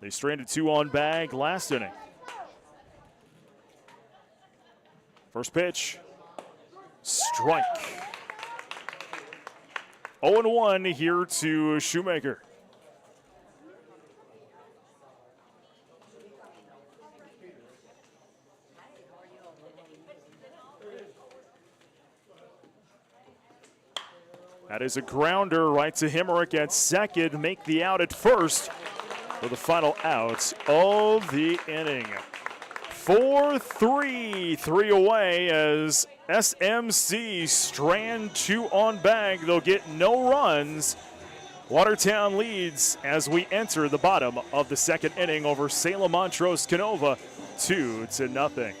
They stranded 2 on bag last inning. First pitch, strike. 0-1 here to Shoemaker. That is a grounder right to Hemrick at second. Make the out at first for the final out of the inning. 4-3, 3 away as SMC strand 2 on bag. They'll get no runs. Watertown leads as we enter the bottom of the second inning over Salem, Montrose, Canova, 2-0.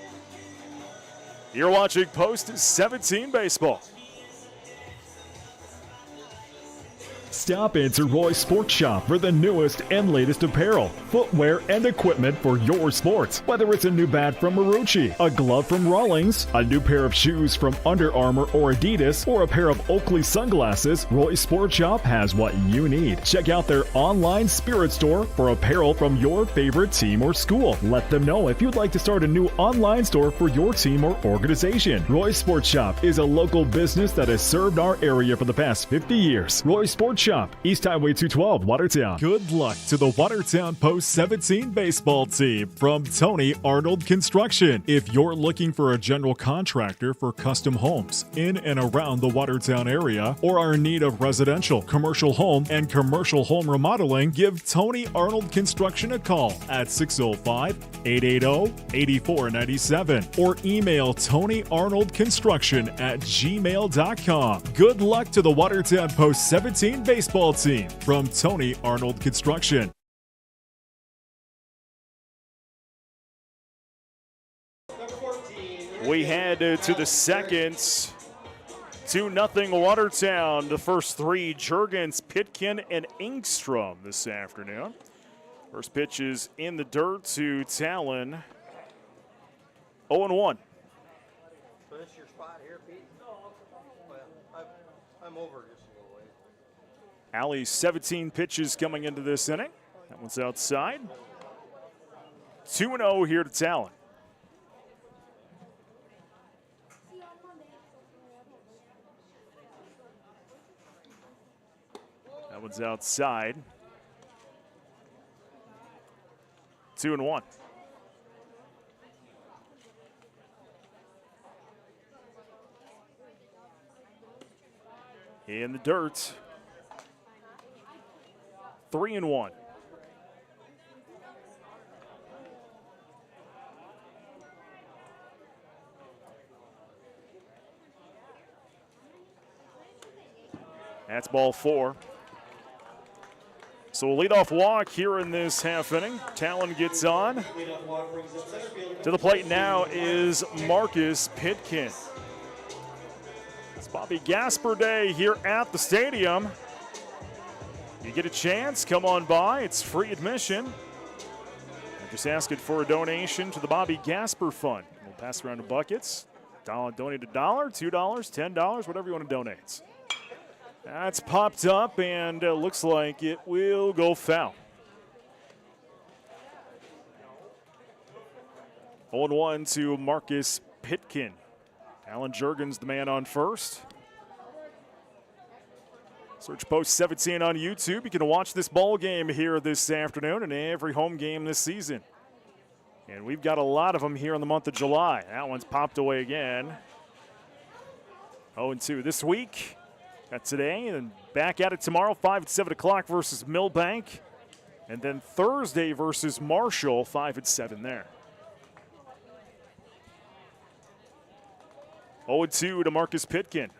You're watching Post 17 Baseball. Stop into Roy's Sports Shop for the newest and latest apparel, footwear, and equipment for your sports. Whether it's a new bat from Marucci, a glove from Rawlings, a new pair of shoes from Under Armour or Adidas, or a pair of Oakley sunglasses, Roy's Sports Shop has what you need. Check out their online spirit store for apparel from your favorite team or school. Let them know if you'd like to start a new online store for your team or organization. Roy's Sports Shop is a local business that has served our area for the past 50 years. Roy's Sports Support Shop, East Highway 212, Watertown. Good luck to the Watertown Post 17 baseball team from Tony Arnold Construction. If you're looking for a general contractor for custom homes in and around the Watertown area, or are in need of residential, commercial home, and commercial home remodeling, give Tony Arnold Construction a call at 605-880-8497 or email TonyArnoldConstruction@gmail.com. Good luck to the Watertown Post 17 baseball team from Tony Arnold Construction. We head to the second. 2-0 Watertown. The first three, Juergens, Pitkin, and Engstrom this afternoon. First pitch is in the dirt to Talon. 0-1. Finish your spot here, Pete? Well, I'm over just a little ways. Alley's 17 pitches coming into this inning. That one's outside. 2-0 here to Talon. That one's outside. 2-1. In the dirt. 3-1. That's ball 4. So a leadoff walk here in this half inning. Talon gets on. To the plate now is Marcus Pitkin. It's Bobby Gasper Day here at the stadium. You get a chance, come on by. It's free admission. I'm just asking for a donation to the Bobby Gasper Fund. We'll pass around the buckets. Donate $1, $2, $10, whatever you want to donate. That's popped up and looks like it will go foul. 0-1 to Marcus Pitkin. Alan Juergens, the man on first. Search Post 17 on YouTube. You can watch this ball game here this afternoon and every home game this season. And we've got a lot of them here in the month of July. That one's popped away again. 0-2 this week. Got today and back at it tomorrow, 5 at 7 o'clock versus Millbank. And then Thursday versus Marshall, 5 at 7 there. 0-2 to Marcus Pitkin.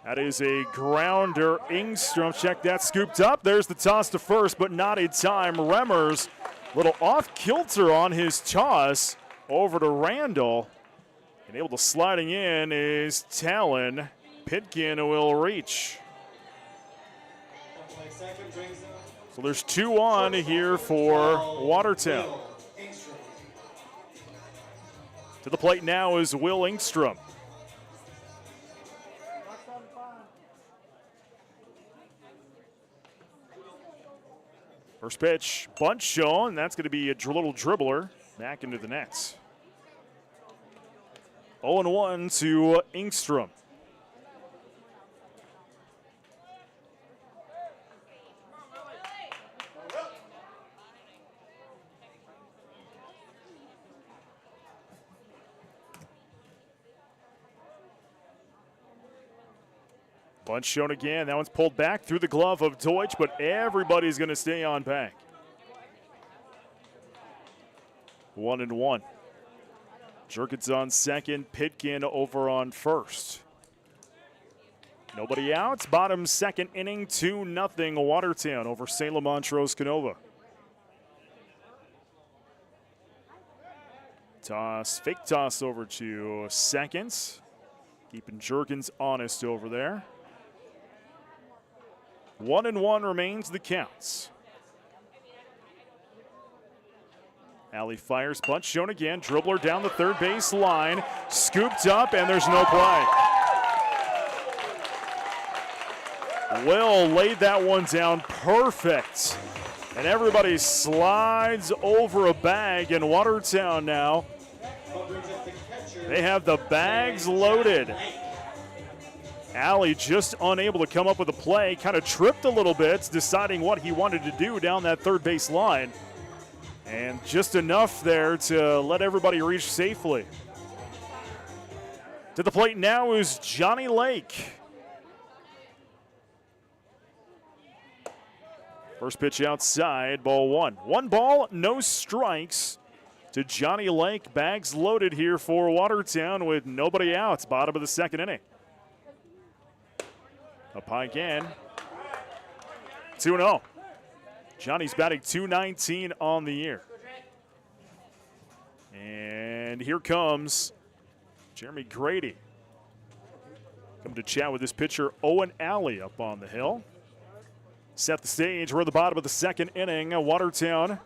That is a grounder. Engstrom, check that, scooped up. There's the toss to first, but not in time. Remmers, little off kilter on his toss over to Randall. And able to sliding in is Talon. Pitkin will reach. So there's 2 on here for Watertown. To the plate now is Will Engstrom. First pitch, bunt shown. That's going to be a little dribbler back into the nets. 0-1 to Engstrom. Bunt shown again. That one's pulled back through the glove of Deutsch, but everybody's going to stay on back. 1-1. Juergens on second, Pitkin over on first. Nobody out. Bottom second inning, 2-0 Watertown over Salem, Montrose, Canova. Toss, fake toss over to seconds. Keeping Juergens honest over there. 1-1 remains the counts. Alley fires, bunt shown again. Dribbler down the third base line. Scooped up, and there's no play. Will laid that one down perfect. And everybody slides over a bag in Watertown now. They have the bags loaded. Alley just unable to come up with a play, kind of tripped a little bit, deciding what he wanted to do down that third base line. And just enough there to let everybody reach safely. To the plate now is Johnny Lake. First pitch outside, ball one. 1 ball, no strikes to Johnny Lake. Bags loaded here for Watertown with nobody out. Bottom of the second inning. Up high again. 2-0. Johnny's batting .219 on the year. And here comes Jeremy Grady. Come to chat with his pitcher, Owen Alley, up on the hill. Set the stage. We're at the bottom of the second inning. Watertown.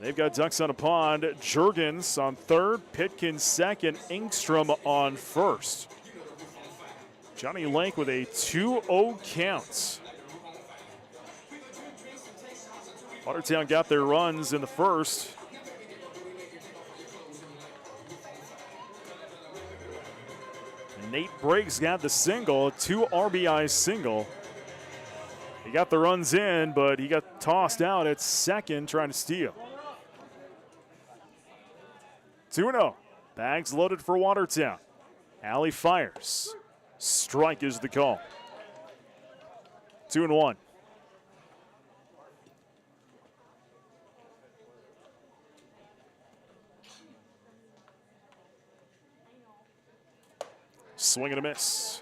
They've got ducks on a pond. Juergens on third, Pitkin second, Engstrom on first. Johnny Lake with a 2-0 count. Watertown got their runs in the first. Nate Briggs got the single, 2 RBI single. He got the runs in, but he got tossed out at second trying to steal. 2-0. Bags loaded for Watertown. Alley fires. Strike is the call. 2-1. Swing and a miss.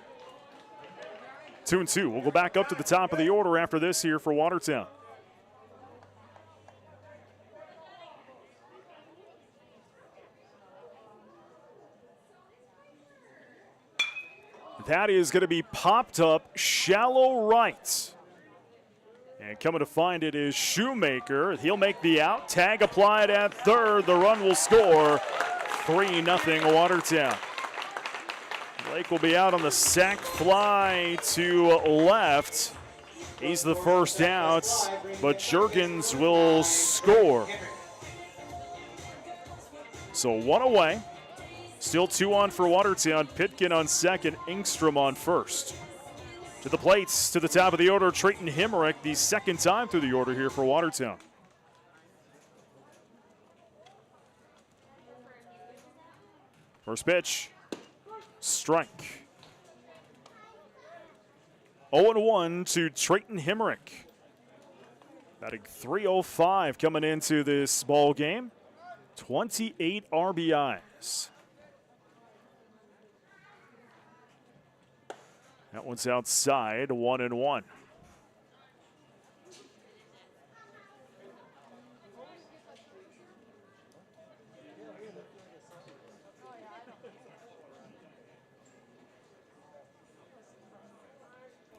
2-2. We'll go back up to the top of the order after this here for Watertown. That is going to be popped up shallow right. And coming to find it is Shoemaker. He'll make the out. Tag applied at third. The run will score. 3-0 Watertown. Lake will be out on the sac fly to left. He's the first out, but Juergens will score. So 1 away. Still 2 on for Watertown. Pitkin on second, Engstrom on first. To the plates, to the top of the order, Trayton Hemrick, the second time through the order here for Watertown. First pitch, strike. 0-1 to Trayton Hemrick. Batting .305 coming into this ball game. 28 RBIs. That one's outside, 1-1.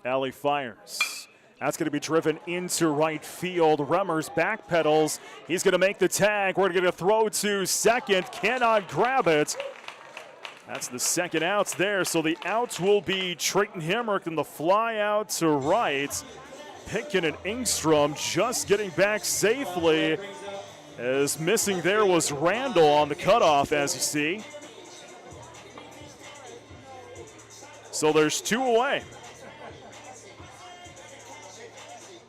Alley fires. That's going to be driven into right field. Remmers backpedals. He's going to make the tag. We're going to throw to second. Cannot grab it. That's the second outs there. So the outs will be Trayton Hemrick and the fly out to right. Pitkin and Engstrom just getting back safely. As missing there was Randall on the cutoff, as you see. So there's 2 away.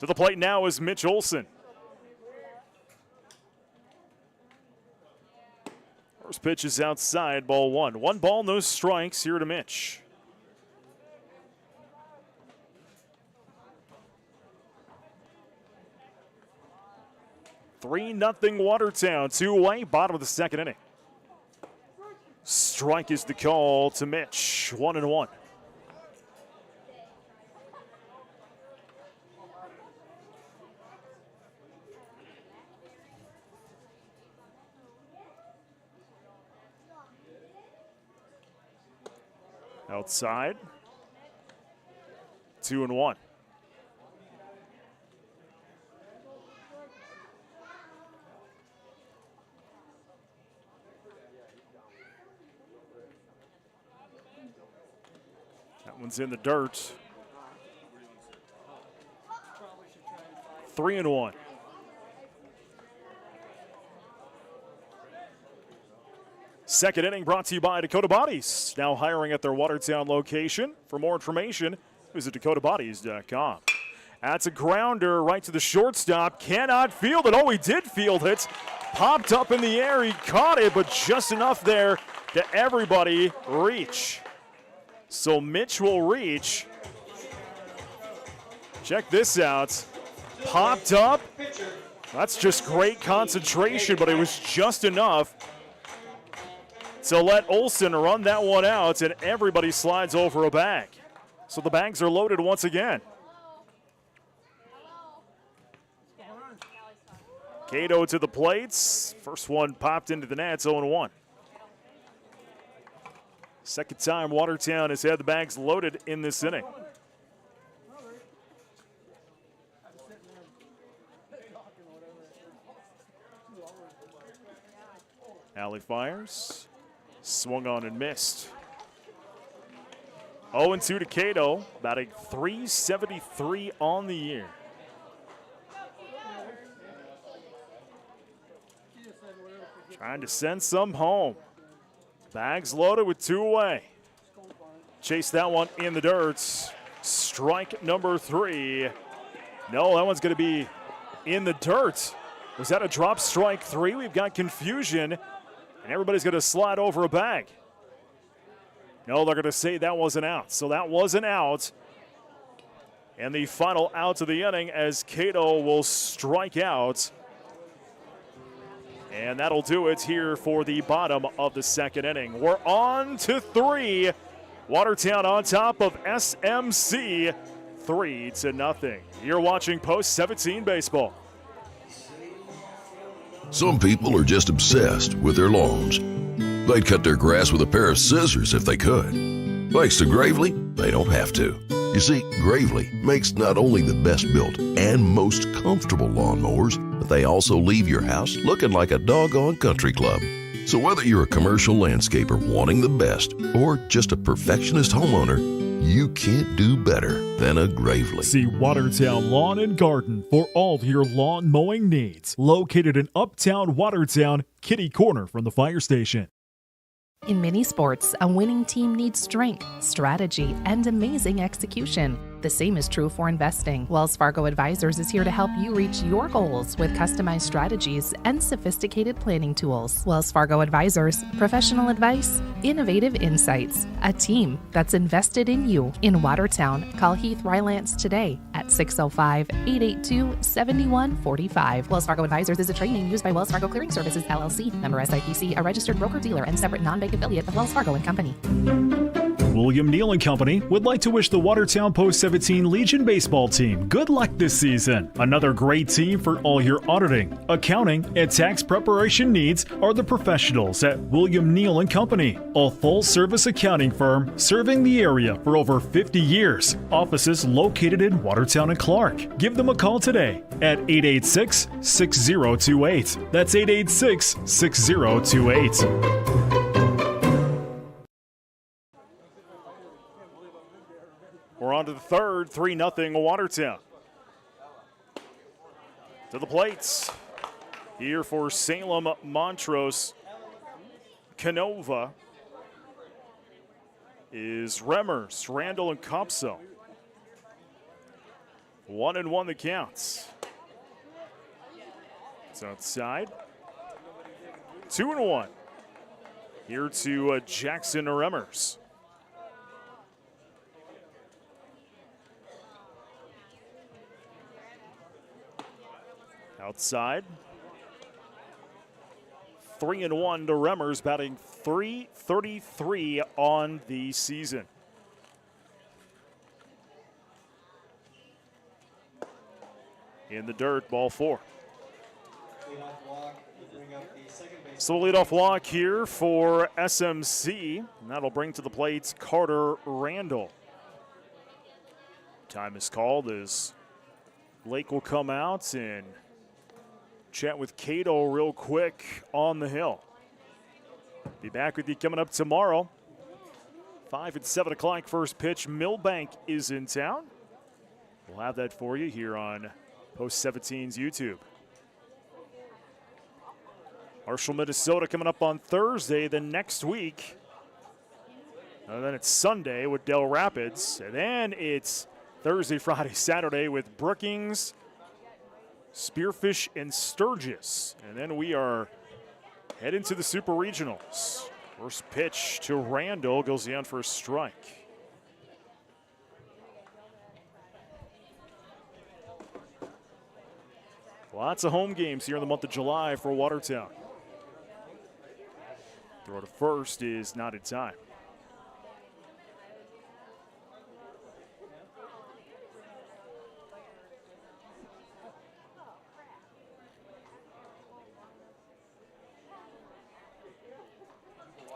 To the plate now is Mitch Olson. First pitch is outside, ball 1. 1 ball, no strikes here to Mitch. (3-0) Watertown, 2 away, bottom of the second inning. Strike is the call to Mitch, 1-1. Outside, 2-1. That one's in the dirt. 3-1. Second inning brought to you by Dakota Bodies, now hiring at their Watertown location. For more information, visit dakotabodies.com. That's a grounder right to the shortstop. Cannot field it. Oh, he did field it. Popped up in the air. He caught it, but just enough there to everybody reach. So Mitch will reach. Check this out. Popped up. That's just great concentration, but it was just enough to let Olsen run that one out, and everybody slides over a bag. So the bags are loaded once again. Cato to the plates. First one popped into the net, 0-1. Second time Watertown has had the bags loaded in this inning. Alley fires. Swung on and missed. 0-2 to Cato, batting .373 on the year. Trying to send some home. Bags loaded with 2 away. Chase that one in the dirt. Strike number 3. No, that one's going to be in the dirt. Was that a drop strike 3? We've got confusion, and everybody's going to slide over a bag. No, they're going to say that wasn't out. So that wasn't out. And the final out of the inning as Cato will strike out. And that'll do it here for the bottom of the second inning. We're on to 3. Watertown on top of SMC, 3-0. You're watching Post 17 Baseball. Some people are just obsessed with their lawns. They'd cut their grass with a pair of scissors if they could. Thanks to Gravely, they don't have to. You see, Gravely makes not only the best built and most comfortable lawnmowers, but they also leave your house looking like a doggone country club. So whether you're a commercial landscaper wanting the best or just a perfectionist homeowner, you can't do better than a Gravely. See Watertown Lawn and Garden for all your lawn mowing needs. Located in Uptown Watertown, kitty corner from the fire station. In many sports, a winning team needs strength, strategy, and amazing execution. The same is true for investing. Wells Fargo Advisors is here to help you reach your goals with customized strategies and sophisticated planning tools. Wells Fargo Advisors, professional advice, innovative insights, a team that's invested in you. In Watertown, call Heath Rylance today at 605-882-7145. Wells Fargo Advisors is a training used by Wells Fargo Clearing Services, LLC, member SIPC, a registered broker-dealer and separate non-bank affiliate of Wells Fargo & Company. William Neal & Company would like to wish the Watertown Post 17 Legion baseball team good luck this season. Another great team for all your auditing, accounting, and tax preparation needs are the professionals at William Neal & Company, a full-service accounting firm serving the area for over 50 years. Offices located in Watertown and Clark. Give them a call today at 886-6028. That's 886-6028. We're on to the third, 3-0 Watertown. To the plates. Here for Salem, Montrose, Canova is Remmers, Randall, and Kopso. 1-1 the counts. It's outside. 2-1. Here to Jackson Remmers. Outside. 3-1 to Remmers, batting .333 on the season. In the dirt, ball 4. So the leadoff walk here for SMC, and that'll bring to the plate Carter Randall. Time is called as Lake will come out and chat with Cato real quick on the hill. Be back with you coming up tomorrow. 5 and 7 o'clock first pitch. Millbank is in town. We'll have that for you here on Post 17's YouTube. Marshall, Minnesota coming up on Thursday. Then next week, and then it's Sunday with Del Rapids. And then it's Thursday, Friday, Saturday with Brookings, Spearfish, and Sturgis. And then we are heading to the Super Regionals. First pitch to Randall goes down for a strike. Lots of home games here in the month of July for Watertown. Throw to first is not in time.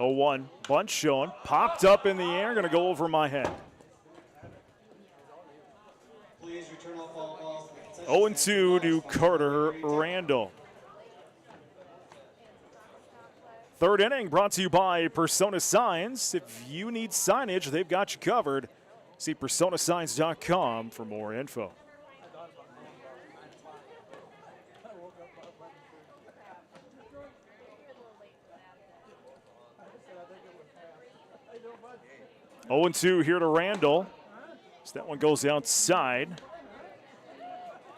Oh, 1 bunt showing, popped up in the air, going to go over my head. 0-2 to Carter Randall. Third inning brought to you by Persona Signs. If you need signage, they've got you covered. See personasigns.com for more info. Oh, 2 here to Randall. So that one goes outside.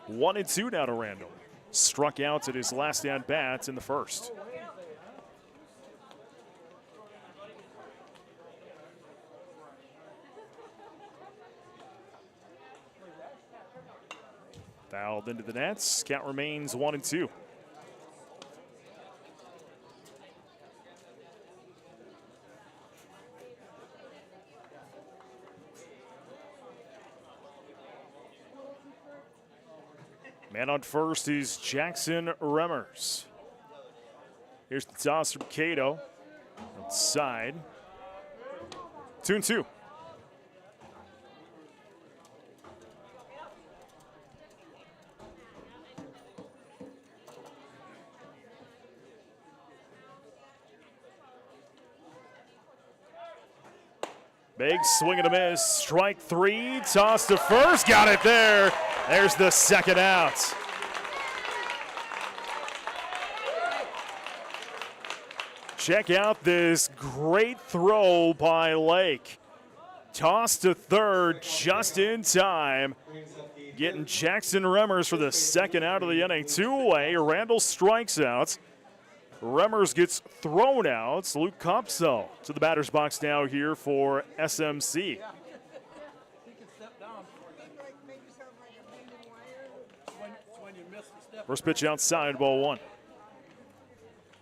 1-2 now to Randall. Struck out at his last at-bat in the first. Fouled into the nets. Count remains 1-2. Man on first is Jackson Remmers. Here's the toss from Cato. Outside. 2-2. Big swing and a miss. Strike 3. Toss to first. Got it there. There's the second out. Check out this great throw by Lake. Toss to third just in time. Getting Jackson Remmers for the second out of the inning. 2 away. Randall strikes out. Remmers gets thrown out. Luke Kopsel to the batter's box now here for SMC. First pitch outside, ball 1.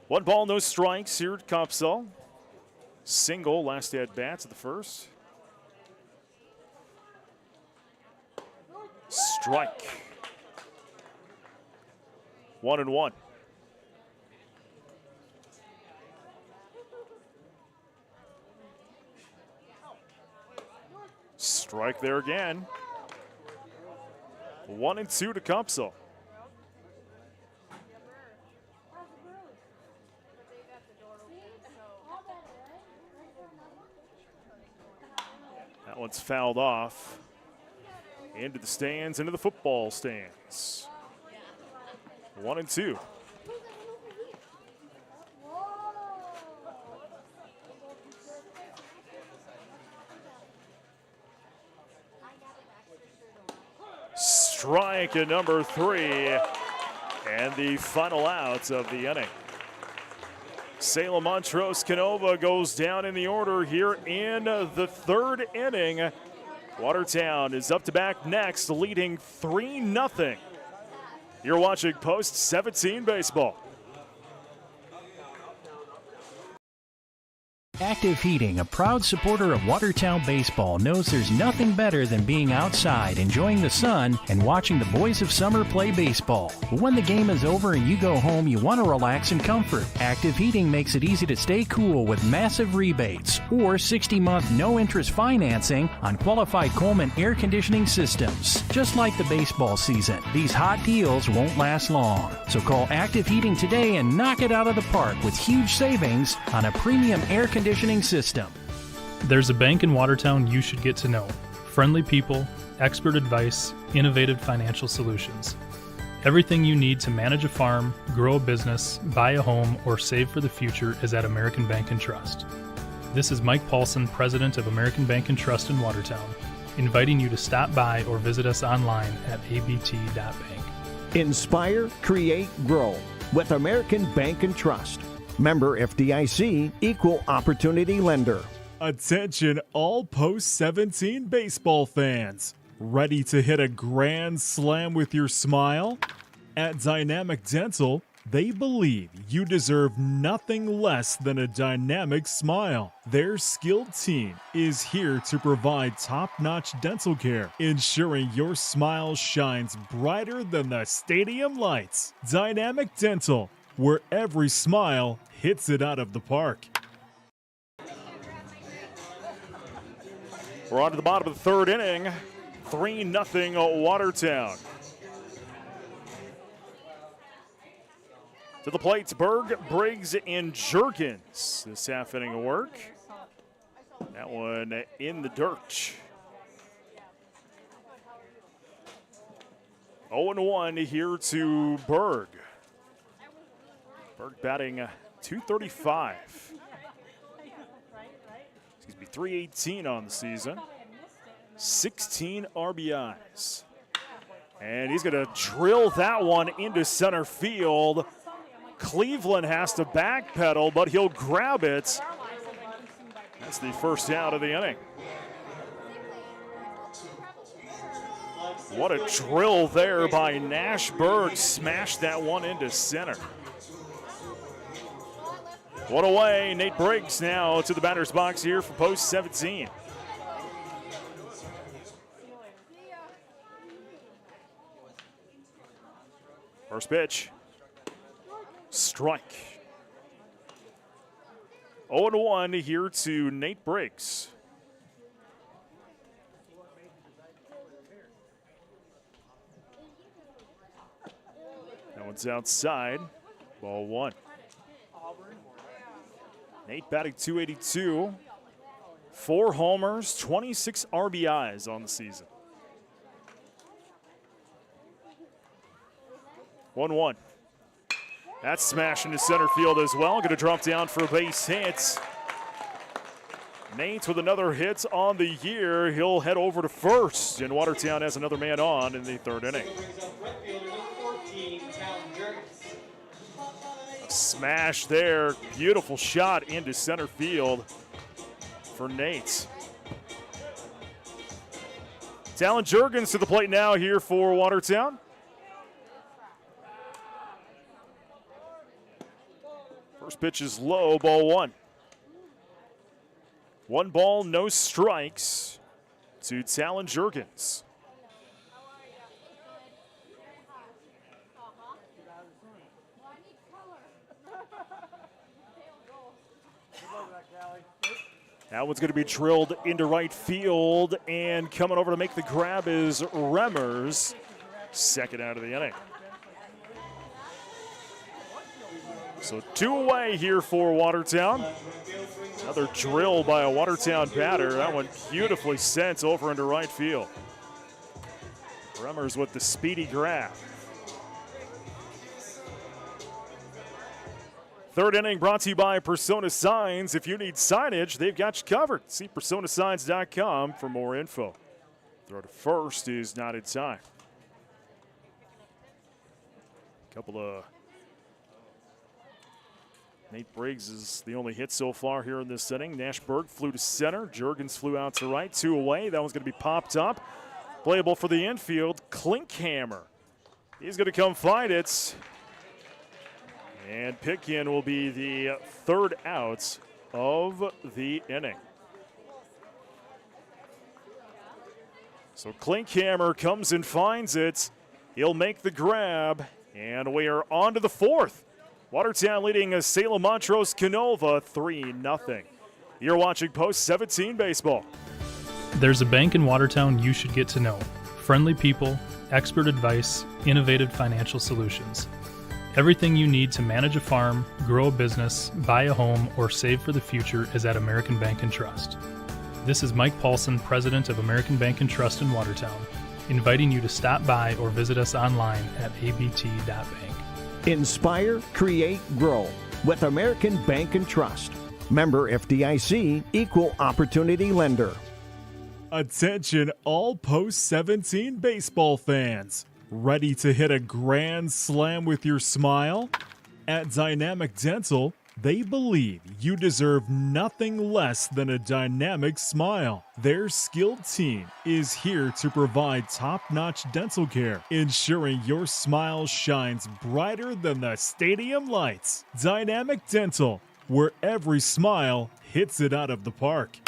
1 ball, no strikes here at Kopsel. Single, last at bats at the first. Strike. 1-1. Strike there again. 1-2 to Kopsel. That one's fouled off. Into the stands, into the football stands. 1-2. Strike at number 3, and the final out of the inning. Salem, Montrose, Canova goes down in the order here in the third inning. Watertown is up to bat next, leading 3-0. You're watching Post 17 Baseball. Active Heating, a proud supporter of Watertown baseball, knows there's nothing better than being outside, enjoying the sun, and watching the boys of summer play baseball. But when the game is over and you go home, you want to relax in comfort. Active Heating makes it easy to stay cool with massive rebates or 60-month no-interest financing on qualified Coleman air conditioning systems. Just like the baseball season, these hot deals won't last long. So call Active Heating today and knock it out of the park with huge savings on a premium air conditioning system. There's a bank in Watertown you should get to know. Friendly people, expert advice, innovative financial solutions. Everything you need to manage a farm, grow a business, buy a home, or save for the future is at American Bank & Trust. This is Mike Paulson, President of American Bank & Trust in Watertown, inviting you to stop by or visit us online at abt.bank. Inspire, create, grow with American Bank & Trust. Member FDIC, Equal Opportunity Lender. Attention all post-17 baseball fans. Ready to hit a grand slam with your smile? At Dynamic Dental, they believe you deserve nothing less than a dynamic smile. Their skilled team is here to provide top-notch dental care, ensuring your smile shines brighter than the stadium lights. Dynamic Dental, where every smile hits it out of the park. We're on to the bottom of the third inning. 3-0 Watertown. To the plates, Berg, Briggs, and Juergens. This half inning of work. That one in the dirt. 0-1 here to Berg. Berg batting .235. Excuse me, .318 on the season. 16 RBIs. And he's going to drill that one into center field. Cleveland has to backpedal, but he'll grab it. That's the first out of the inning. What a drill there by Nash. Berg smashed that one into center. One away, Nate Briggs now to the batter's box here for post 17. First pitch, strike. 0-1 here to Nate Briggs. That one's outside, ball one. Nate batting .282, 4 homers, 26 RBIs on the season. 1-1. That's smashed into center field as well. Going to drop down for a base hit. Nate with another hit on the year. He'll head over to first, and Watertown has another man on in the third inning. A smash there. Beautiful shot into center field for Nate. Talon Juergens to the plate now here for Watertown. First pitch is low, ball one. 1 ball, no strikes to Talon Juergens. That one's going to be drilled into right field, and coming over to make the grab is Remmers. Second out of the inning. So 2 away here for Watertown. Another drill by a Watertown batter. That one beautifully sent over into right field. Remmers with the speedy grab. Third inning brought to you by Persona Signs. If you need signage, they've got you covered. See personasigns.com for more info. Throw to first is not in time. Couple of Nate Briggs is the only hit so far here in this inning. Nash Berg flew to center. Juergens flew out to right. 2 away. That one's going to be popped up. Playable for the infield. Klinkhammer. He's going to come find it. And Pickin will be the third out of the inning. So Klinkhammer comes and finds it. He'll make the grab. And we are on to the fourth. Watertown leading Salem Montrose Canova 3-0. You're watching Post 17 Baseball. There's a bank in Watertown you should get to know. Friendly people, expert advice, innovative financial solutions. Everything you need to manage a farm, grow a business, buy a home, or save for the future is at American Bank & Trust. This is Mike Paulson, President of American Bank & Trust in Watertown, inviting you to stop by or visit us online at abt.bank. Inspire, create, grow with American Bank and Trust. Member FDIC, Equal Opportunity Lender. Attention all post-17 baseball fans. Ready to hit a grand slam with your smile? At Dynamic Dental, they believe you deserve nothing less than a dynamic smile. Their skilled team is here to provide top-notch dental care, ensuring your smile shines brighter than the stadium lights. Dynamic Dental, where every smile hits it out of the park.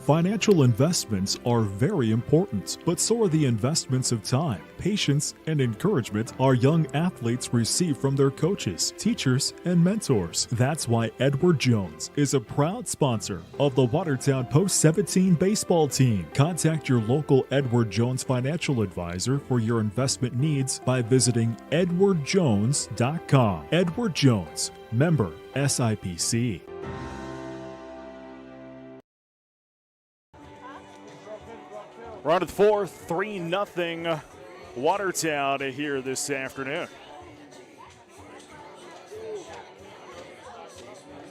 Financial investments are very important, but so are the investments of time, patience, and encouragement our young athletes receive from their coaches, teachers, and mentors. That's why Edward Jones is a proud sponsor of the Watertown Post-17 baseball team. Contact your local Edward Jones financial advisor for your investment needs by visiting edwardjones.com. Edward Jones, member SIPC. We're on to the fourth, 3-0 Watertown here this afternoon.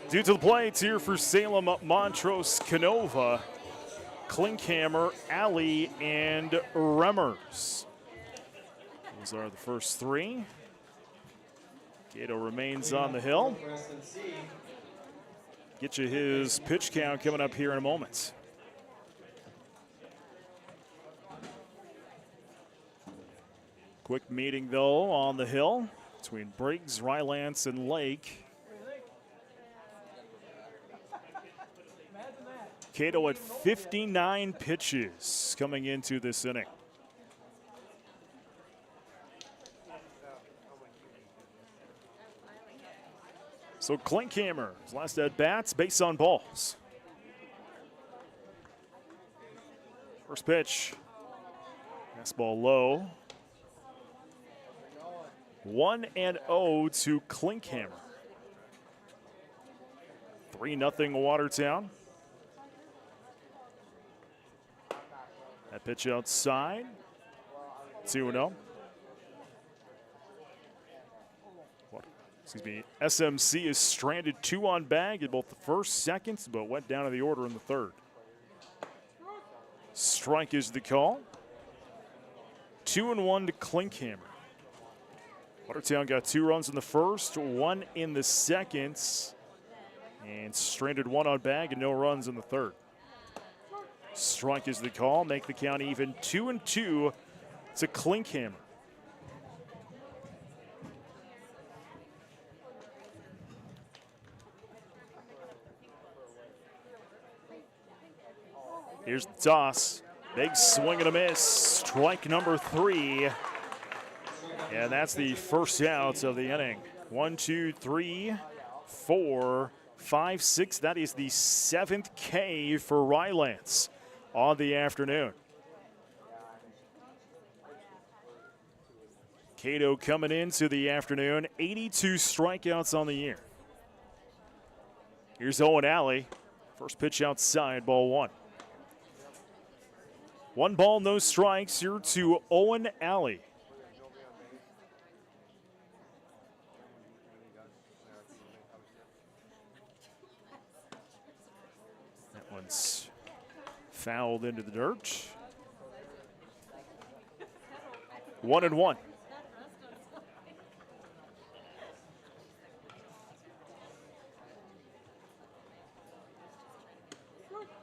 Due to the plates here for Salem, Montrose, Canova, Klinkhammer, Alley, and Remmers. Those are the first three. Gato remains on the hill. Get you his pitch count coming up here in a moment. Quick meeting, though, on the hill between Briggs, Rylance, and Lake. Cato at 59 pitches coming into this inning. So Klinkhammer, his last at bats, base on balls. First pitch, fastball low. 1-0 to Klinkhammer. 3-0 Watertown. That pitch outside. 2-0. SMC is stranded 2 on bag in both the first, second, but went down to the order in the third. Strike is the call. 2-1 to Klinkhammer. Watertown got 2 runs in the first, 1 in the second, and stranded 1 on bag and no runs in the third. Strike is the call, make the count even 2-2 to Klinkhammer. Here's the toss, big swing and a miss, strike number 3. And that's the first out of the inning. 1, 2, 3, 4, 5, 6. That is the 7th K for Rylance on the afternoon. Cato coming into the afternoon, 82 strikeouts on the year. Here's Owen Alley. First pitch outside, ball 1. 1 ball, no strikes here to Owen Alley. Fouled into the dirt. 1-1.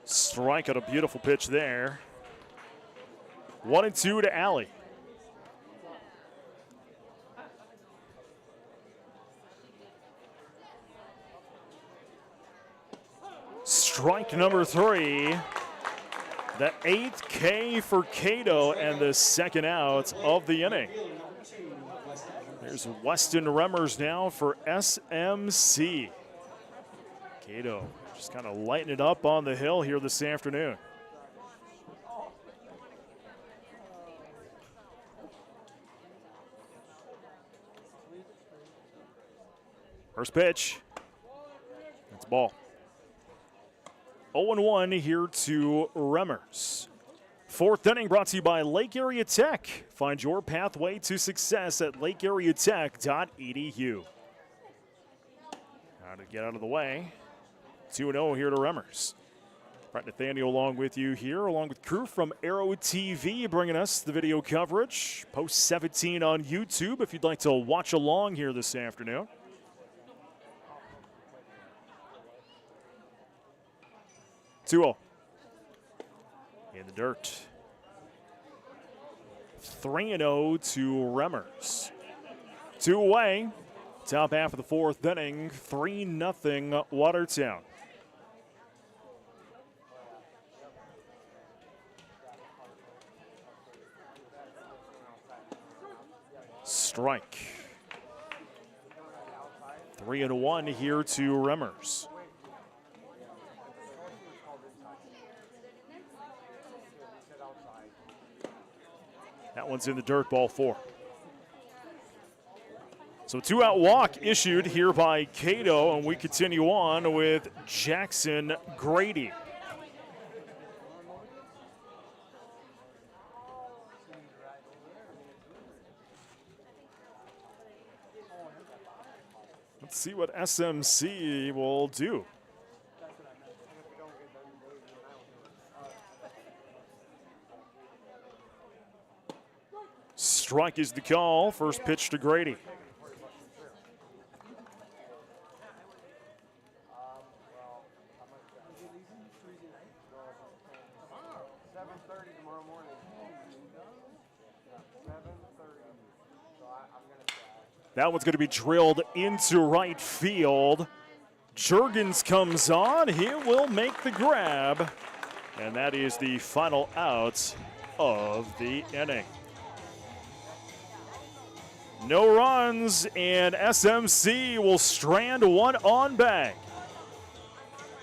Strike on a beautiful pitch there. 1-2 to Alley. Strike number 3. The 8th K for Cato and the second out of the inning. There's Weston Remmers now for SMC. Cato just kind of lighting it up on the hill here this afternoon. First pitch. That's ball. 0-1 here to Remmers. Fourth inning brought to you by Lake Area Tech. Find your pathway to success at lakeareatech.edu. Now to get out of the way, 2-0 here to Remmers. Brett Nathaniel along with you here, along with crew from Arrow TV, bringing us the video coverage. Post 17 on YouTube if you'd like to watch along here this afternoon. Two-0. In the dirt. 3-0 to Remmers. Two away. Top half of the fourth inning. 3-0 Watertown. Strike. 3-1 here to Remmers. That one's in the dirt, ball 4. So 2-out walk issued here by Cato, and we continue on with Jackson Grady. Let's see what SMC will do. Strike is the call. First pitch to Grady. That one's going to be drilled into right field. Juergens comes on. He will make the grab. And that is the final out of the inning. No runs, and SMC will strand one on bag.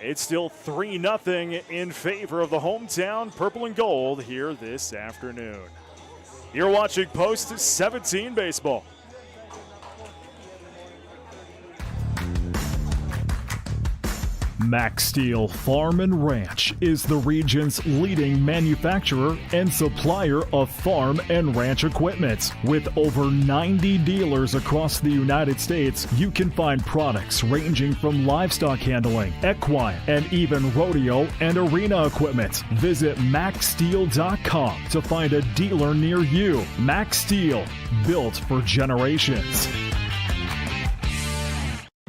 It's still 3-0 in favor of the hometown purple and gold here this afternoon. You're watching Post 17 Baseball. Max Steel Farm and Ranch is the region's leading manufacturer and supplier of farm and ranch equipment. With over 90 dealers across the United States, you can find products ranging from livestock handling, equine, and even rodeo and arena equipment. Visit maxsteel.com to find a dealer near you. Max Steel, built for generations.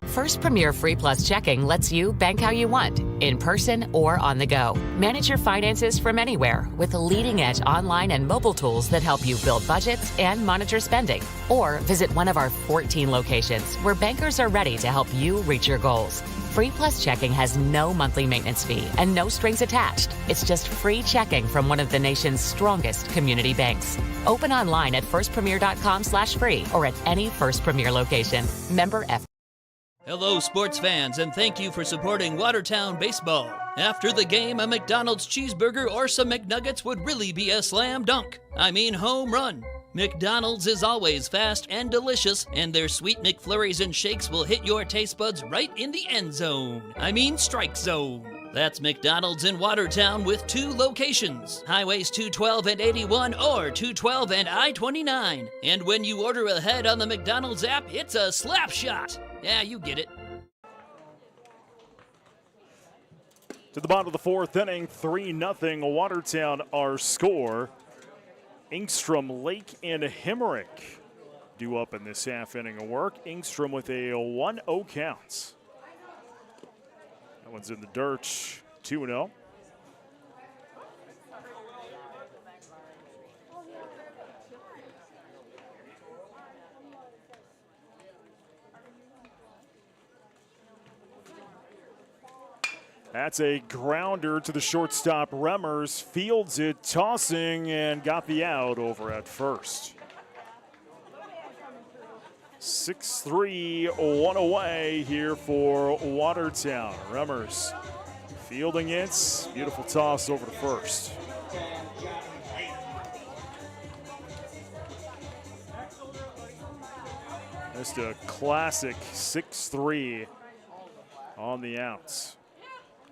First Premier Free Plus Checking lets you bank how you want, in person or on the go. Manage your finances from anywhere with leading-edge online and mobile tools that help you build budgets and monitor spending. Or visit one of our 14 locations where bankers are ready to help you reach your goals. Free Plus Checking has no monthly maintenance fee and no strings attached. It's just free checking from one of the nation's strongest community banks. Open online at firstpremier.com/free or at any First Premier location. Member F. Hello, sports fans, and thank you for supporting Watertown Baseball. After the game, a McDonald's cheeseburger or some McNuggets would really be a slam dunk. I mean home run. McDonald's is always fast and delicious, and their sweet McFlurries and shakes will hit your taste buds right in the end zone. I mean strike zone. That's McDonald's in Watertown with 2 locations, Highways 212 and 81 or 212 and I-29. And when you order ahead on the McDonald's app, it's a slap shot. Yeah, you get it. To the bottom of the fourth inning, 3-0 Watertown our score. Ingstrom, Lake, and Hemrick due up in this half inning of work. Ingstrom with a 1-0 count. That one's in the dirt, 2-0. That's a grounder to the shortstop. Remmers fields it, tossing, and got the out over at first. 6-3, 1 away here for Watertown. Remmers fielding it. Beautiful toss over to first. Just a classic 6-3 on the outs.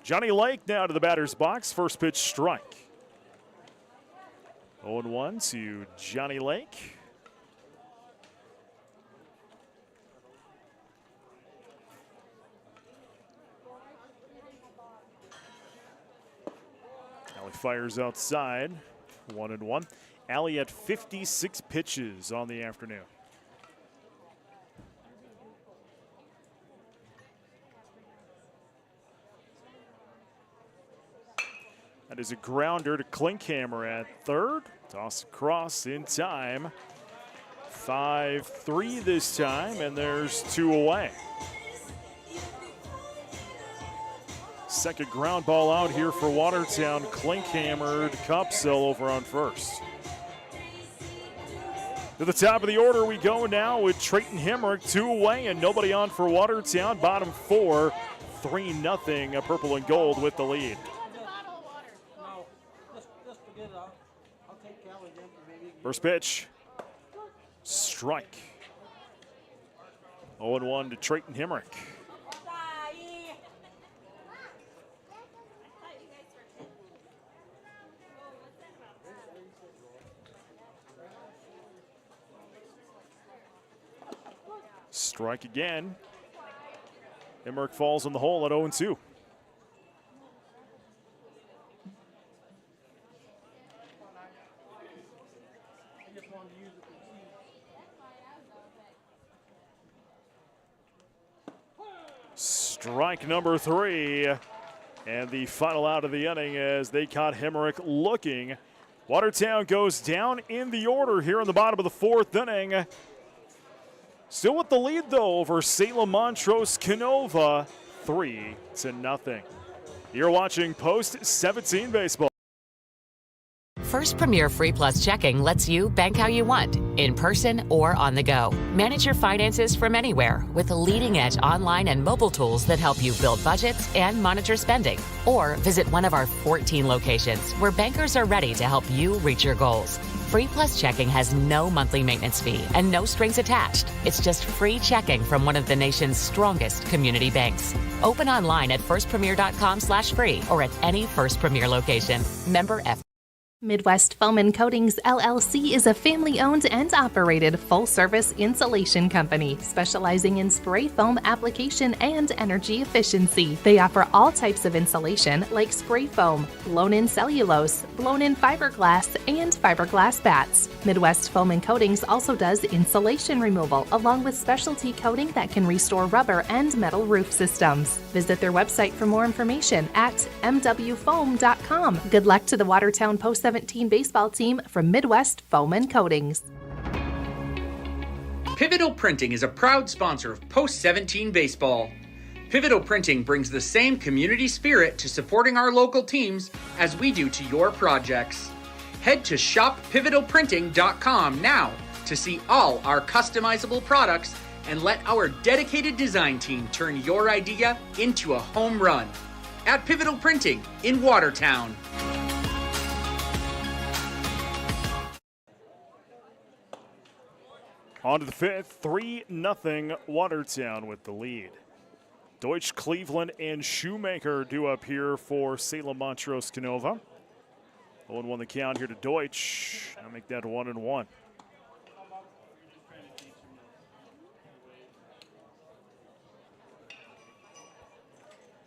Johnny Lake now to the batter's box. First pitch strike. 0-1 to Johnny Lake. Alley fires outside. 1-1. Alley at 56 pitches on the afternoon. That is a grounder to Klinkhammer at third. Toss across in time. 5-3 this time, and there's 2 away. Second ground ball out here for Watertown. Klinkhammer to Cupsell over on first. To the top of the order we go now with Trayton Hemrick, 2 away and nobody on for Watertown. Bottom 4, 3-0, purple and gold with the lead. First pitch, strike. 0-1 to Trayton Hemrick. Strike again. Hemrick falls in the hole at 0-2. Strike number 3, and the final out of the inning as they caught Hemrick looking. Watertown goes down in the order here in the bottom of the 4th inning. Still with the lead though over Salem Montrose Canova, 3-0. You're watching Post 17 Baseball. First Premier Free Plus Checking lets you bank how you want, in person or on the go. Manage your finances from anywhere with leading-edge online and mobile tools that help you build budgets and monitor spending. Or visit one of our 14 locations where bankers are ready to help you reach your goals. Free Plus Checking has no monthly maintenance fee and no strings attached. It's just free checking from one of the nation's strongest community banks. Open online at firstpremier.com/free or at any First Premier location. Member F. Midwest Foam and Coatings LLC is a family-owned and operated full-service insulation company specializing in spray foam application and energy efficiency. They offer all types of insulation like spray foam, blown-in cellulose, blown-in fiberglass, and fiberglass bats. Midwest Foam and Coatings also does insulation removal along with specialty coating that can restore rubber and metal roof systems. Visit their website for more information at mwfoam.com. Good luck to the Watertown Post 17 baseball team from Midwest Foam and Coatings. Pivotal Printing is a proud sponsor of Post 17 Baseball. Pivotal Printing brings the same community spirit to supporting our local teams as we do to your projects. Head to shoppivotalprinting.com now to see all our customizable products and let our dedicated design team turn your idea into a home run. At Pivotal Printing in Watertown. On to the 5th, 3-0 Watertown with the lead. Deutsch, Cleveland, and Shoemaker due up here for Salem Montrose Canova. 0-1 the count here to Deutsch. I'll make that 1-1.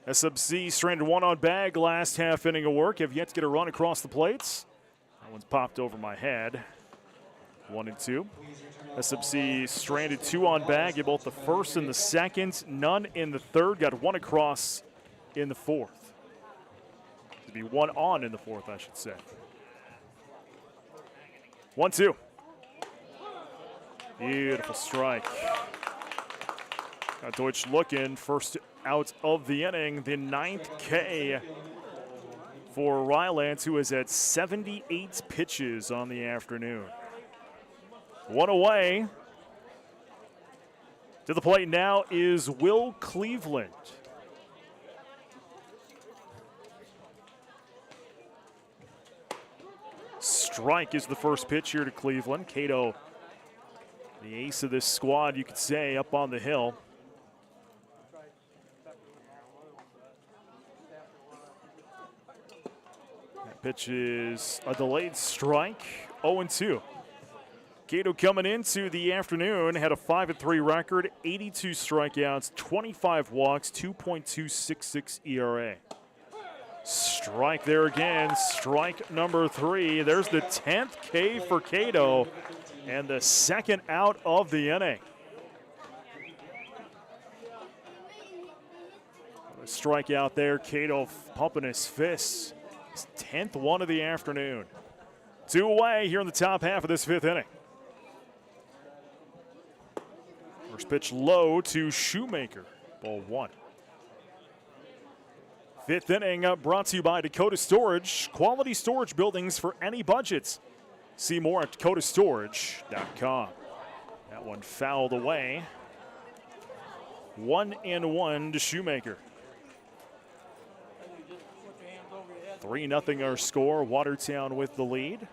SMC stranded 1 on bag, last half inning of work. Have yet to get a run across the plates. That one's popped over my head. 1-2. SMC stranded 2 on bag in both the first and the second. None in the third. Got 1 across in the fourth. To be 1 on in the fourth, I should say. 1-2. Beautiful strike. Got Deutsch looking. First out of the inning. The 9th K for Rylance, who is at 78 pitches on the afternoon. 1 away. To the plate now is Will Cleveland. Strike is the first pitch here to Cleveland. Cato, the ace of this squad, you could say, up on the hill. That Pitch is a delayed strike, 0-2. Cato coming into the afternoon had a 5-3 record, 82 strikeouts, 25 walks, 2.266 ERA. Strike there again, strike number 3. There's the 10th K for Cato and the second out of the inning. A strikeout there, Cato pumping his fists. His 10th one of the afternoon. 2 away here in the top half of this 5th inning. First pitch low to Shoemaker, ball 1. 5th inning brought to you by Dakota Storage. Quality storage buildings for any budgets. See more at dakotastorage.com. That one fouled away. 1-1 to Shoemaker. 3-0 our score. Watertown with the lead.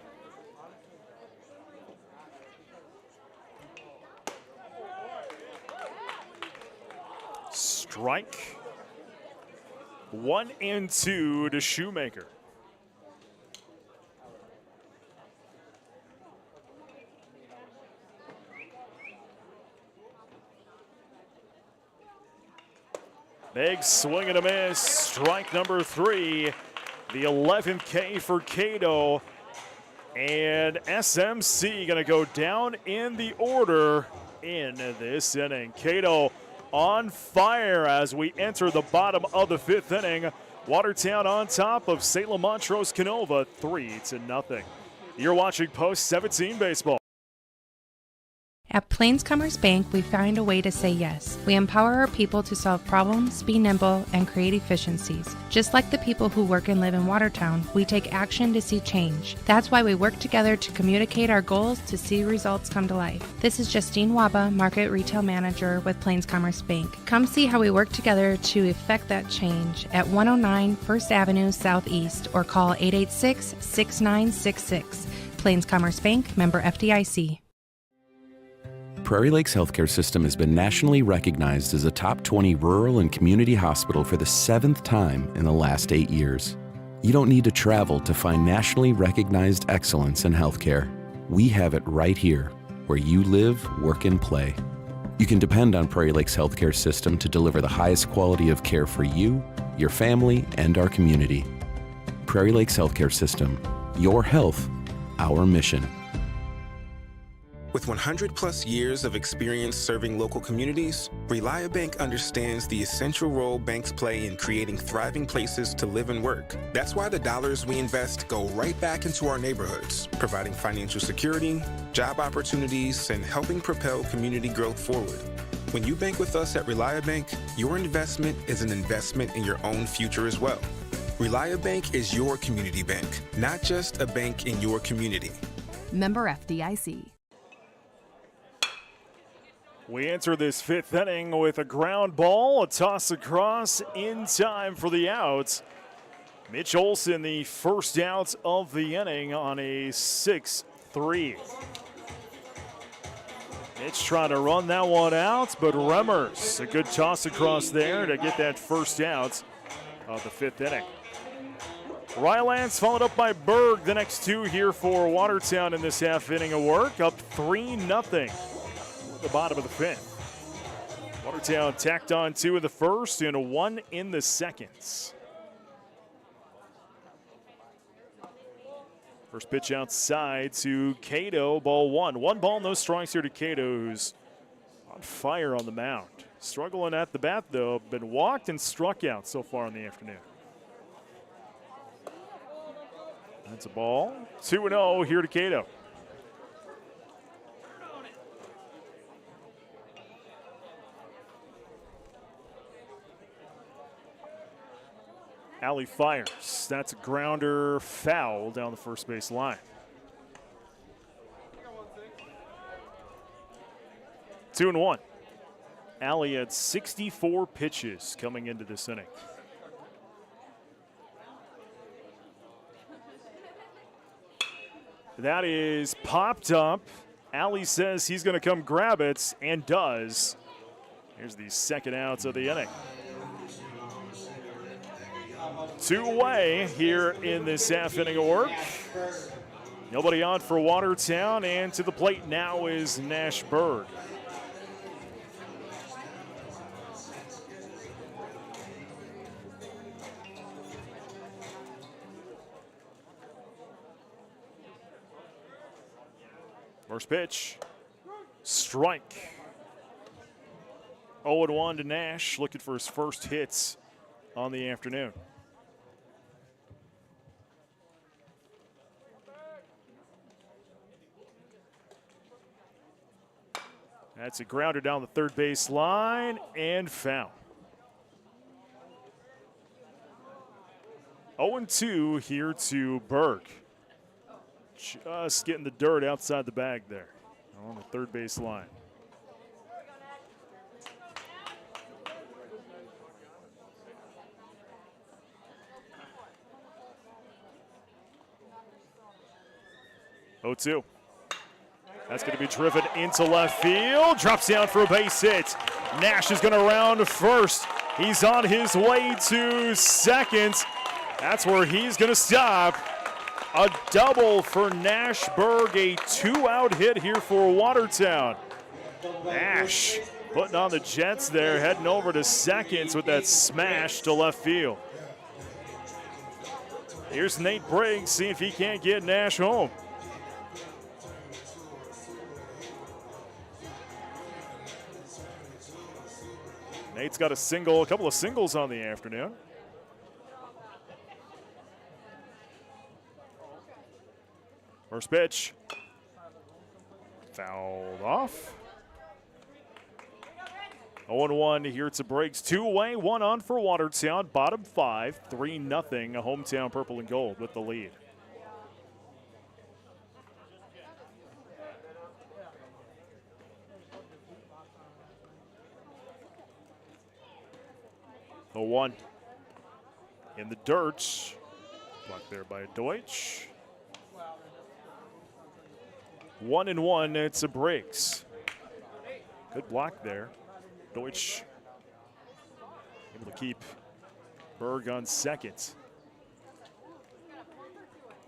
Strike. 1-2 to Shoemaker. Big swing and a miss. Strike number 3. The 11th K for Cato. And SMC going to go down in the order in this inning. Cato on fire as we enter the bottom of the 5th inning. Watertown on top of Salem, Montrose, Canova, 3-0. You're watching Post 17 Baseball. At Plains Commerce Bank, we find a way to say yes. We empower our people to solve problems, be nimble, and create efficiencies. Just like the people who work and live in Watertown, we take action to see change. That's why we work together to communicate our goals to see results come to life. This is Justine Waba, Market Retail Manager with Plains Commerce Bank. Come see how we work together to effect that change at 109 First Avenue Southeast or call 886-6966. Plains Commerce Bank, member FDIC. Prairie Lakes Healthcare System has been nationally recognized as a top 20 rural and community hospital for the 7th time in the last 8 years. You don't need to travel to find nationally recognized excellence in healthcare. We have it right here, where you live, work, and play. You can depend on Prairie Lakes Healthcare System to deliver the highest quality of care for you, your family, and our community. Prairie Lakes Healthcare System. Your health, our mission. With 100-plus years of experience serving local communities, ReliaBank understands the essential role banks play in creating thriving places to live and work. That's why the dollars we invest go right back into our neighborhoods, providing financial security, job opportunities, and helping propel community growth forward. When you bank with us at ReliaBank, your investment is an investment in your own future as well. ReliaBank is your community bank, not just a bank in your community. Member FDIC. We enter this 5th inning with a ground ball, a toss across in time for the out. Mitch Olson, the first out of the inning on a 6-3. Mitch trying to run that one out, but Remmers, a good toss across there to get that first out of the 5th inning. Rylance followed up by Berg, the next 2 here for Watertown in this half inning of work, up 3-0. The bottom of the 5th. Watertown tacked on 2 in the first and 1 in the second. First pitch outside to Cato, ball 1. 1 ball, no strikes here to Cato, who's on fire on the mound. Struggling at the bat, though, been walked and struck out so far in the afternoon. That's a ball. 2-0 here to Cato. Alley fires. That's a grounder foul down the first base line. 2-1. Alley had 64 pitches coming into this inning. That is popped up. Alley says he's going to come grab it and does. Here's the second out of the inning. Two-way here in this half inning of work. Nobody on for Watertown, and to the plate now is Nash Berg. First pitch, strike. 0-1 to Nash, looking for his first hits on the afternoon. That's a grounder down the third base line and foul. 0-2 here to Berg. Just getting the dirt outside the bag there on the third base line. Oh-2. That's going to be driven into left field. Drops down for a base hit. Nash is going to round first. He's on his way to second. That's where he's going to stop. A double for Nash Berg, a two-out hit here for Watertown. Nash putting on the Jets there, heading over to seconds with that smash to left field. Here's Nate Briggs, see if he can't get Nash home. Nate's got a couple of singles on the afternoon. First pitch, fouled off. 0-1 here to Briggs. Two-away, one on for Watertown. Bottom five, 3-0. A hometown purple and gold with the lead. The 1 in the dirt. Blocked there by Deutsch. 1-1, it's a Briggs. Good block there. Deutsch able to keep Berg on second.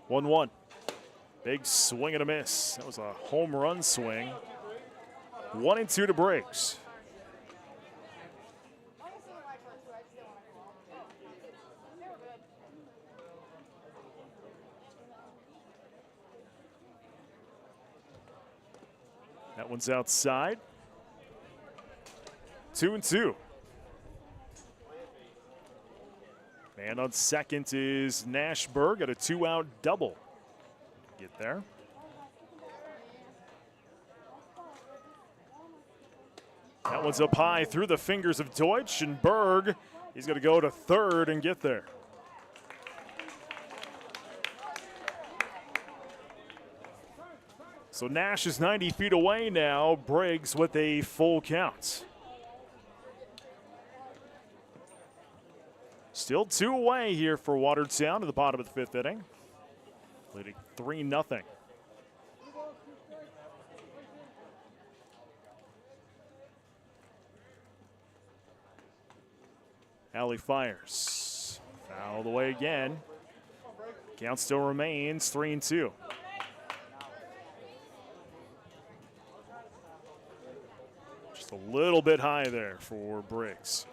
1-1. Big swing and a miss. That was a home run swing. 1-2 to Briggs. That one's outside. 2-2. Man on second is Nash Berg at a two-out double. Get there. That one's up high through the fingers of Deutsch, and Berg, he's going to go to third and get there. So Nash is 90 feet away now. Briggs with a full count. Still two away here for Watertown to the bottom of the fifth inning. Leading 3-0. Alley fires. Fouled away again. Count still remains 3-2. Just a little bit high there for Briggs.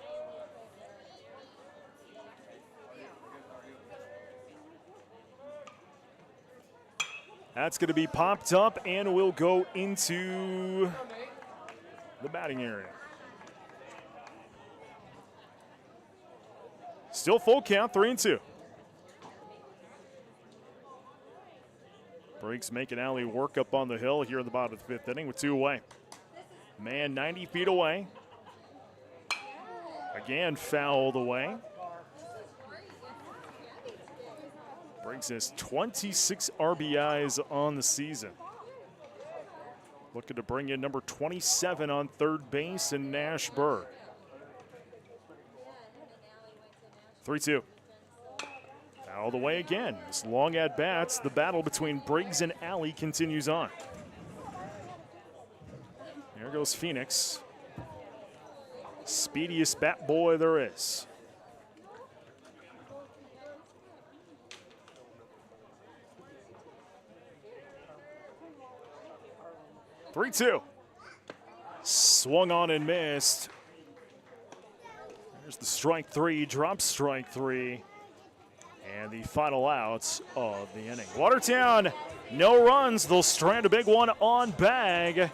That's going to be popped up and will go into the batting area. Still full count, 3-2. Briggs making Alley work up on the hill here in the bottom of the fifth inning with two away. Man 90 feet away. Again fouled away. Briggs has 26 RBIs on the season. Looking to bring in number 27 on third base in Nash Berg. 3-2. Fouled away again. This long at bats. The battle between Briggs and Alley continues on. There goes Phoenix. Speediest bat boy there is. 3-2. Swung on and missed. There's the strike three, drop strike three, and the final outs of the inning. Watertown, no runs. They'll strand a big one on bag.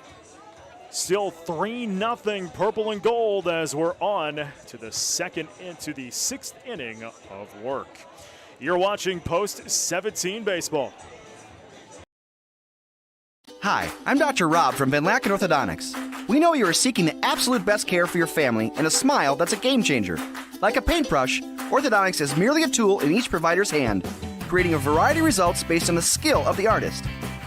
Still 3-0 purple and gold as we're on to the sixth inning of work. You're watching Post 17 Baseball. Hi, I'm Dr. Rob from Van Laken Orthodontics. We know you are seeking the absolute best care for your family and a smile that's a game changer. Like a paintbrush, orthodontics is merely a tool in each provider's hand, creating a variety of results based on the skill of the artist.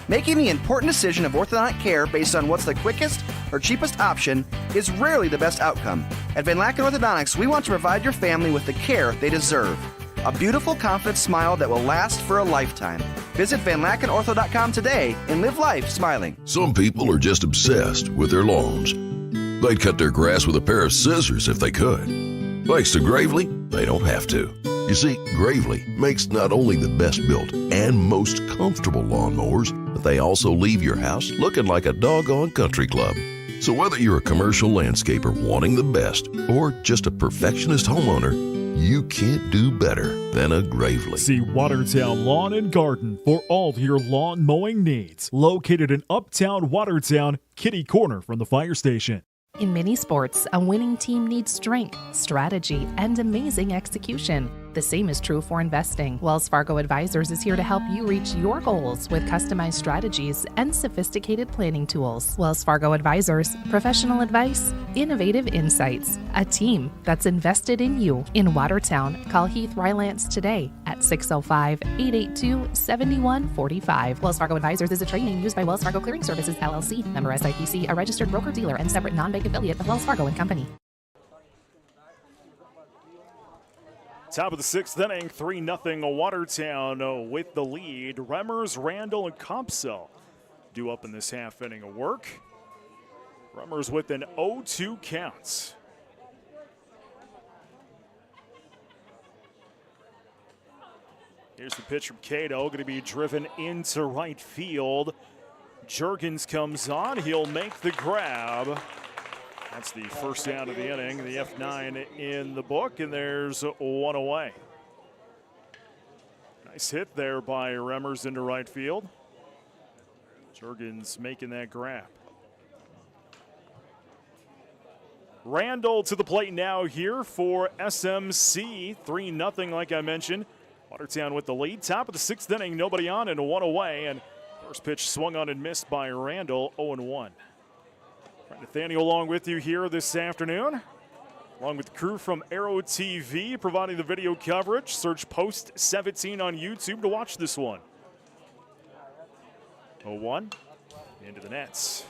Making the important decision of orthodontic care based on what's the quickest or cheapest option is rarely the best outcome. At Van Laken Orthodontics, we want to provide your family with the care they deserve. A beautiful, confident smile that will last for a lifetime. Visit VanLakenOrtho.com today and live life smiling. Some people are just obsessed with their lawns. They'd cut their grass with a pair of scissors if they could. Thanks to Gravely, they don't have to. You see, Gravely makes not only the best built and most comfortable lawnmowers, but they also leave your house looking like a doggone country club. So whether you're a commercial landscaper wanting the best or just a perfectionist homeowner, you can't do better than a Gravely. See Watertown Lawn and Garden for all your lawn mowing needs. Located in Uptown Watertown, kitty corner from the fire station. In many sports, a winning team needs strength, strategy, and amazing execution. The same is true for investing. Wells Fargo Advisors is here to help you reach your goals with customized strategies and sophisticated planning tools. Wells Fargo Advisors, professional advice, innovative insights, a team that's invested in you. In Watertown, call Heath Rylance today at 605-882-7145. Wells Fargo Advisors is a trade name used by Wells Fargo Clearing Services, LLC, member SIPC, a registered broker-dealer and separate non-bank affiliate of Wells Fargo & Company. Top of the sixth inning, 3-0 Watertown with the lead. Remmers, Randall, and Kopsel due up in this half inning of work. Remmers with an 0-2 count. Here's the pitch from Cato, going to be driven into right field. Juergens comes on, he'll make the grab. That's the first out of the inning, the F9 in the book, and there's one away. Nice hit there by Remmers into right field. Juergens making that grab. Randall to the plate now here for SMC. 3-0, like I mentioned. Watertown with the lead. Top of the sixth inning, nobody on and one away. And first pitch swung on and missed by Randall, 0-1. Nathaniel along with you here this afternoon, along with the crew from Aero TV providing the video coverage. Search Post 17 on YouTube to watch this one. 0-1 into the nets.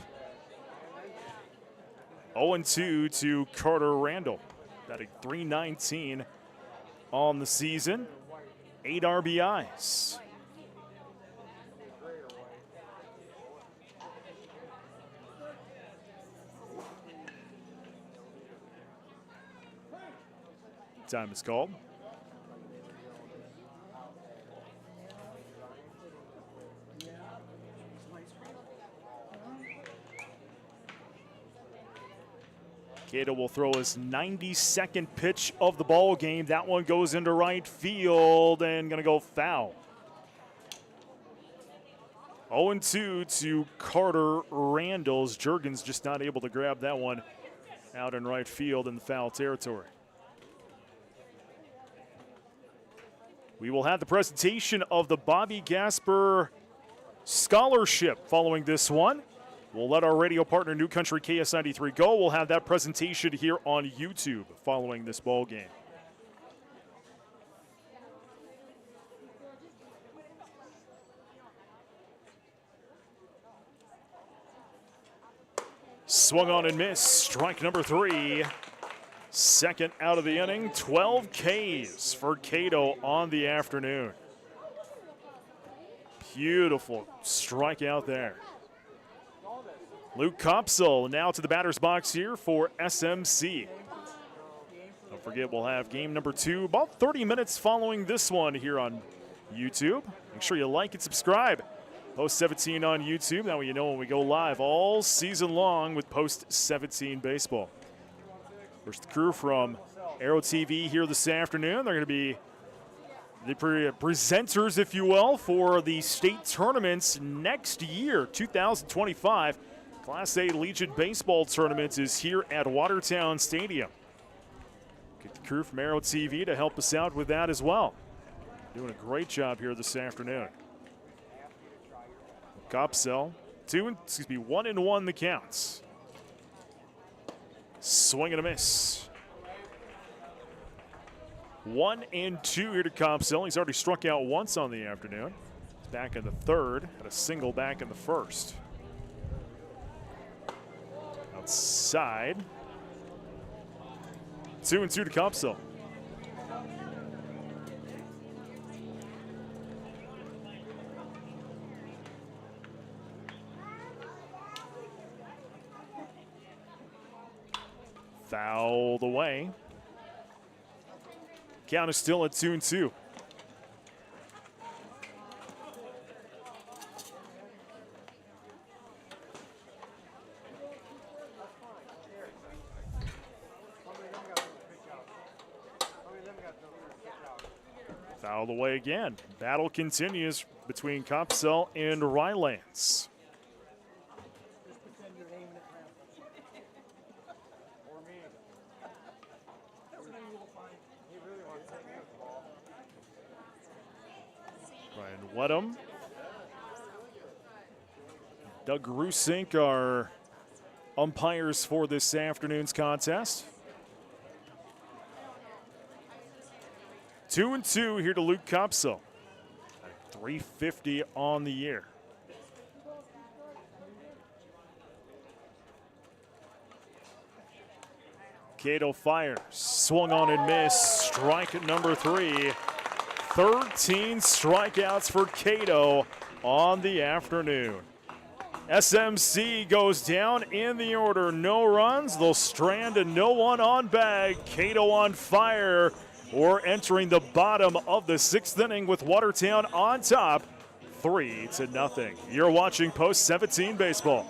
0-2 to Carter Randall. Batting .319 on the season. 8 RBIs. Time is called. Cato will throw his 92nd pitch of the ball game. That one goes into right field and going to go foul. 0-2 to Carter Randall's. Juergens just not able to grab that one out in right field in the foul territory. We will have the presentation of the Bobby Gasper Scholarship following this one. We'll let our radio partner, New Country KS93, go. We'll have that presentation here on YouTube following this ball game. Swung on and missed. Strike number 3. Second out of the inning. 12 Ks for Cato on the afternoon. Beautiful strikeout there. Luke Kopsel now to the batter's box here for SMC. Don't forget, we'll have game number 2 about 30 minutes following this one here on YouTube. Make sure you like and subscribe. Post 17 on YouTube. That way you know when we go live all season long with Post 17 baseball. First, the crew from Aero TV here this afternoon. They're going to be the presenters, if you will, for the state tournaments next year, 2025. Class A Legion Baseball Tournament is here at Watertown Stadium. Get the crew from Aero TV to help us out with that as well. Doing a great job here this afternoon. Copsell, 1-1 the counts. Swing and a miss. 1-2 here to Copsell. He's already struck out once on the afternoon. He's back in the third, had a single back in the first. Outside. 2-2 to Copsell. Fouled away. Count is still at 2-2. Fouled away again. Battle continues between Copsell and Rylands. Wedham, Doug Rusink are umpires for this afternoon's contest. 2-2 here to Luke Copsell. 350 on the year. Cato fires, swung on and missed. Strike at number 3. 13 strikeouts for Cato on the afternoon. SMC goes down in the order. No runs. They'll strand and no one on bag. Cato on fire. We're entering the bottom of the 6th inning with Watertown on top, 3-0. You're watching Post 17 baseball.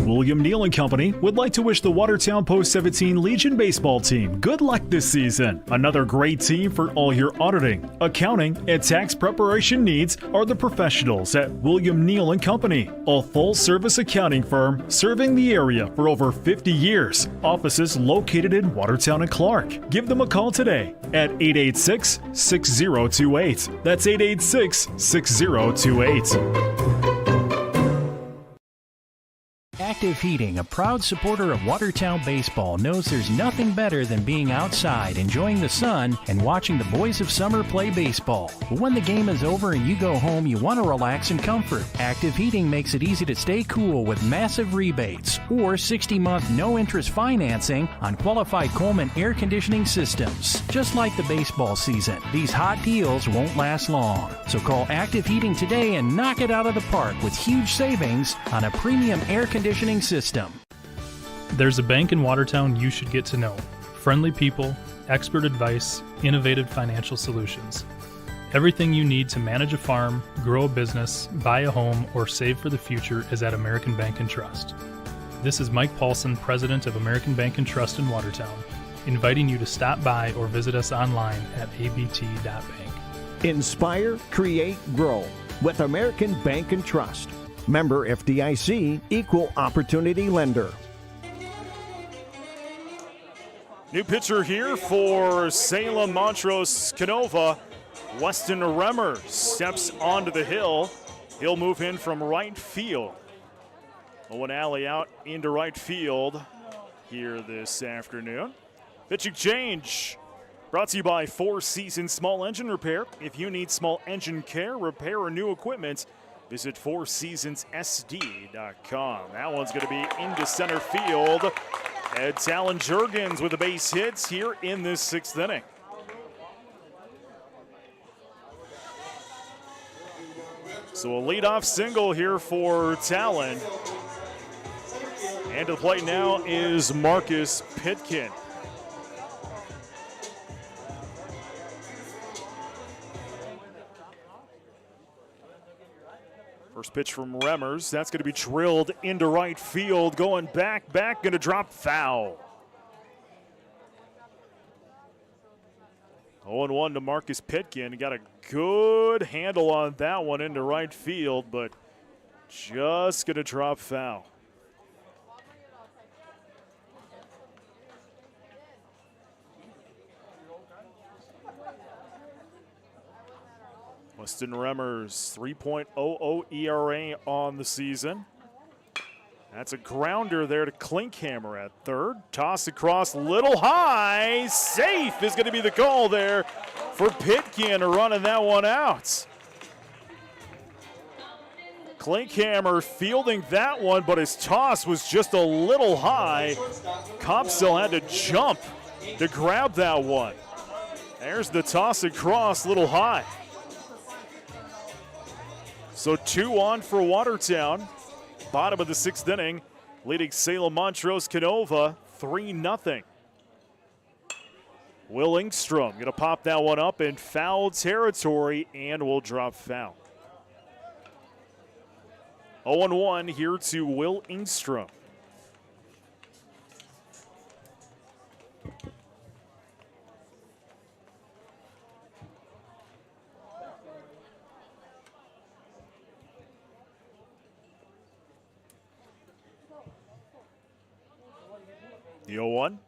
William Neal & Company would like to wish the Watertown Post 17 Legion baseball team good luck this season. Another great team for all your auditing, accounting, and tax preparation needs are the professionals at William Neal & Company, a full-service accounting firm serving the area for over 50 years. Offices located in Watertown and Clark. Give them a call today at 886-6028. That's 886-6028. Active Heating, a proud supporter of Watertown baseball, knows there's nothing better than being outside, enjoying the sun, and watching the boys of summer play baseball. But when the game is over and you go home, you want to relax in comfort. Active Heating makes it easy to stay cool with massive rebates or 60-month no-interest financing on qualified Coleman air conditioning systems. Just like the baseball season, these hot deals won't last long. So call Active Heating today and knock it out of the park with huge savings on a premium air conditioning system. There's a bank in Watertown you should get to know. Friendly people, expert advice, innovative financial solutions. Everything you need to manage a farm, grow a business, buy a home, or save for the future is at American Bank & Trust. This is Mike Paulson, president of American Bank & Trust in Watertown, inviting you to stop by or visit us online at abt.bank. Inspire, create, grow with American Bank & Trust. Member FDIC, Equal Opportunity Lender. New pitcher here for Salem, Montrose, Canova. Weston Remmer steps onto the hill. He'll move in from right field. Owen Alley out into right field here this afternoon. Pitching change brought to you by Four Seasons Small Engine Repair. If you need small engine care, repair, or new equipment, visit fourseasonssd.com. That one's going to be into center field. Ed Talon Jurgens with the base hits here in this 6th inning. So a leadoff single here for Talon. And to the plate now is Marcus Pitkin. First pitch from Remmers. That's going to be drilled into right field. Going back, going to drop foul. 0-1 to Marcus Pitkin. Got a good handle on that one into right field, but just going to drop foul. Weston Remmers, 3.00 ERA on the season. That's a grounder there to Klinkhammer at third. Toss across, little high. Safe is going to be the call there for Pitkin, running that one out. Klinkhammer fielding that one, but his toss was just a little high. Kopsel had to jump to grab that one. There's the toss across, little high. So 2 on for Watertown. Bottom of the 6th inning, leading Salem Montrose Canova 3-0. Will Ingstrom going to pop that one up in foul territory and will drop foul. 0-1 here to Will Ingstrom. The 0-1.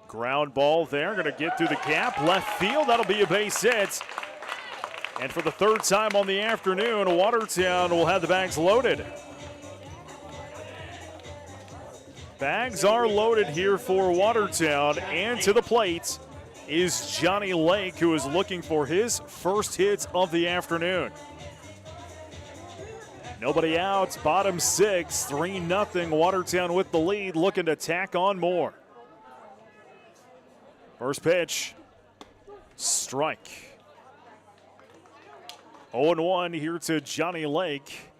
Ground ball there. Going to get through the gap. Left field. That'll be a base hit. And for the 3rd time on the afternoon, Watertown will have the bags loaded. Bags are loaded here for Watertown. And to the plate is Johnny Lake, who is looking for his first hit of the afternoon. Nobody out, bottom 6, 3-0. Watertown with the lead, looking to tack on more. First pitch, strike. 0-1 here to Johnny Lake.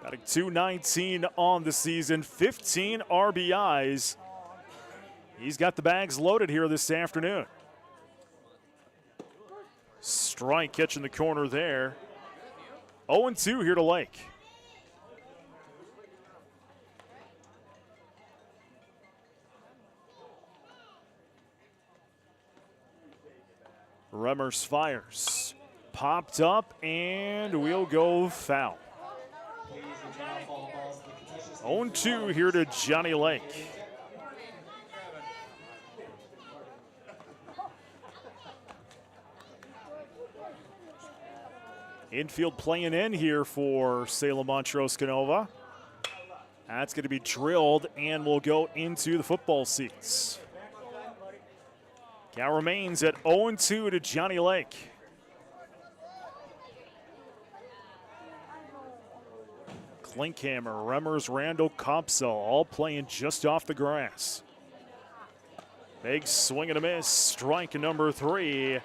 Batting .219 on the season, 15 RBIs. He's got the bags loaded here this afternoon. Strike catching the corner there. 0-2 here to Lake. Remmers fires. Popped up and we'll go foul. 0-2 here to Johnny Lake. Infield playing in here for Salem Montrose Canova. That's going to be drilled and will go into the football seats. Count remains at 0-2 to Johnny Lake. Klinkhammer, Remmers, Randall, Kopsel all playing just off the grass. Big swing and a miss, strike number 3.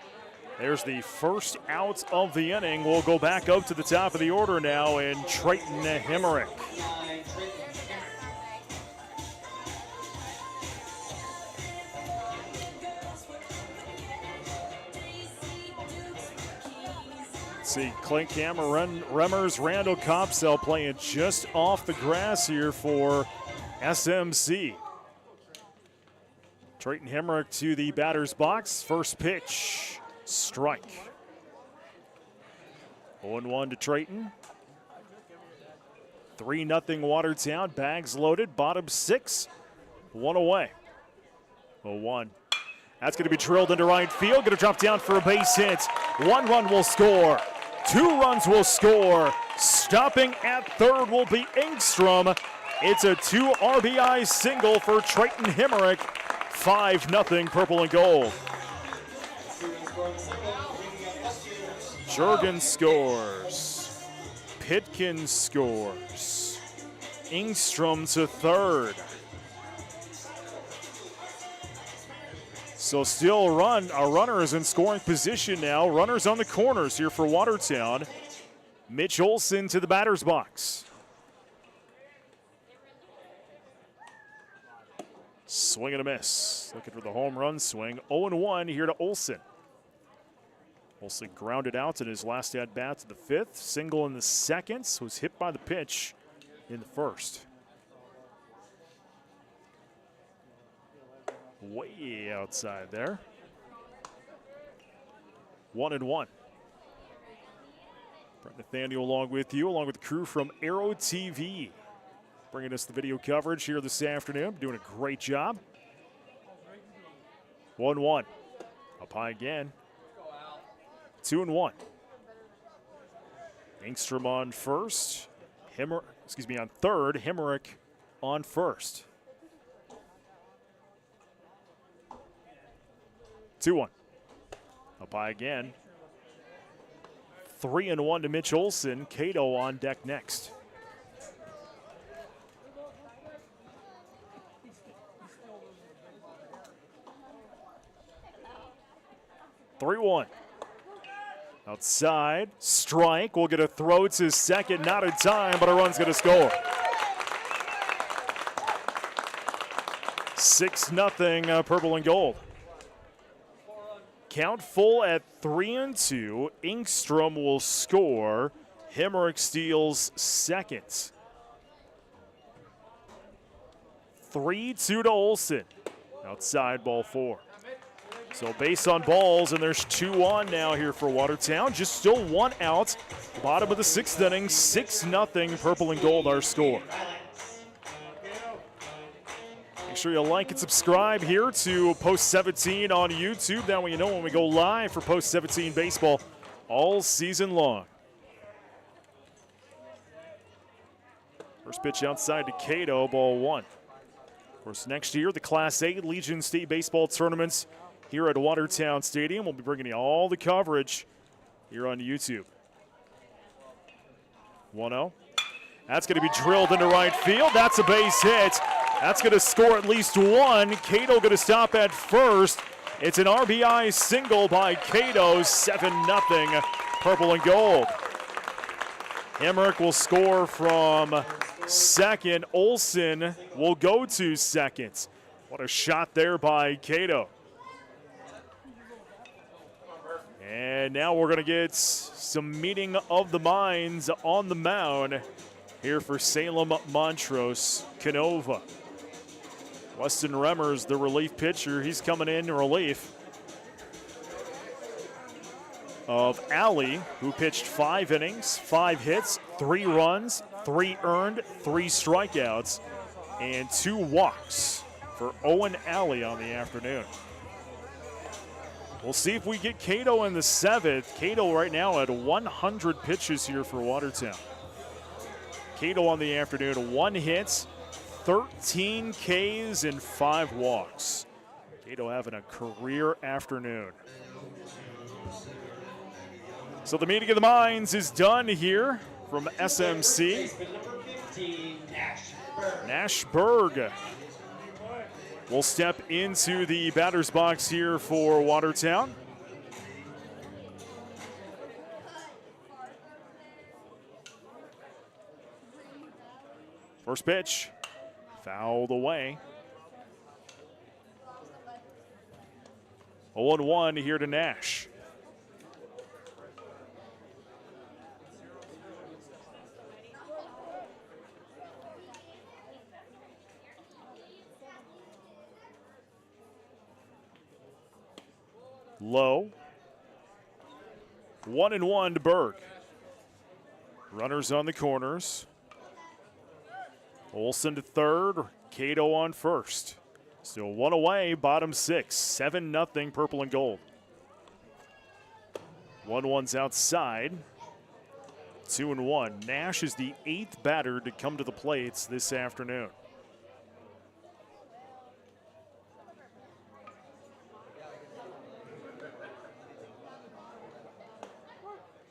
There's the first out of the inning. We'll go back up to the top of the order now in Triton Hemerick. See, Klinkhammer, Remmers, Randall, Kopsel playing just off the grass here for SMC. Triton Hemerick to the batter's box. First pitch. Strike. 0-1 to Triton. 3-0 Watertown. Bags loaded. Bottom 6. 1 away. 0-1. That's going to be drilled into right field. Going to drop down for a base hit. 1 run will score. 2 runs will score. Stopping at third will be Ingstrom. It's a 2 RBI single for Triton Hemerick. 5-0 purple and gold. Jurgen scores. Pitkin scores. Ingstrom to third. So still a runner is in scoring position now. Runners on the corners here for Watertown. Mitch Olson to the batter's box. Swing and a miss. Looking for the home run swing. 0-1 here to Olson. Olsen grounded out in his last at-bat to the 5th. Single in the 2nd. Was hit by the pitch in the 1st. Way outside there. 1-1. Brett Nathaniel along with you, along with the crew from Aero TV. Bringing us the video coverage here this afternoon. Doing a great job. 1-1. Up high again. 2-1. Engstrom on first. On third. Hemrick on first. 2-1. Up high again. 3-1 to Mitch Olson. Cato on deck next. Three-1. Outside, strike. We'll get a throw to second, not in time, but a run's going to score. 6-0, purple and gold. Count full at 3-2. Engstrom will score. Hemrick steals second. 3-2 to Olson. Outside, ball 4. So base on balls, and there's 2 on now here for Watertown. Just still 1 out. Bottom of the 6th inning, 6-0, purple and gold, our score. Make sure you like and subscribe here to Post 17 on YouTube. That way you know when we go live for Post 17 baseball all season long. First pitch outside to Cato, ball 1. Of course, next year, the Class A Legion State Baseball tournaments here at Watertown Stadium. We'll be bringing you all the coverage here on YouTube. 1-0. That's going to be drilled into right field. That's a base hit. That's going to score at least 1. Cato going to stop at first. It's an RBI single by Cato. 7-0, purple and gold. Hemrick will score from second. Olson will go to second. What a shot there by Cato. And now we're going to get some meeting of the minds on the mound here for Salem Montrose Canova. Weston Remmers, the relief pitcher, he's coming in relief of Alley, who pitched 5 innings, 5 hits, 3 runs, 3 earned, 3 strikeouts, and 2 walks for Owen Alley on the afternoon. We'll see if we get Cato in the 7th. Cato right now at 100 pitches here for Watertown. Cato on the afternoon, 1 hit, 13 Ks, and 5 walks. Cato having a career afternoon. So the meeting of the minds is done here from SMC. Nashberg will step into the batter's box here for Watertown. First pitch, fouled away. 0-1 here to Nash. Low. 1-1 to Berg. Runners on the corners. Olson to third. Cato on first. Still 1 away, bottom 6. 7-0, purple and gold. 1-1's outside. 2-1. Nash is the 8th batter to come to the plates this afternoon.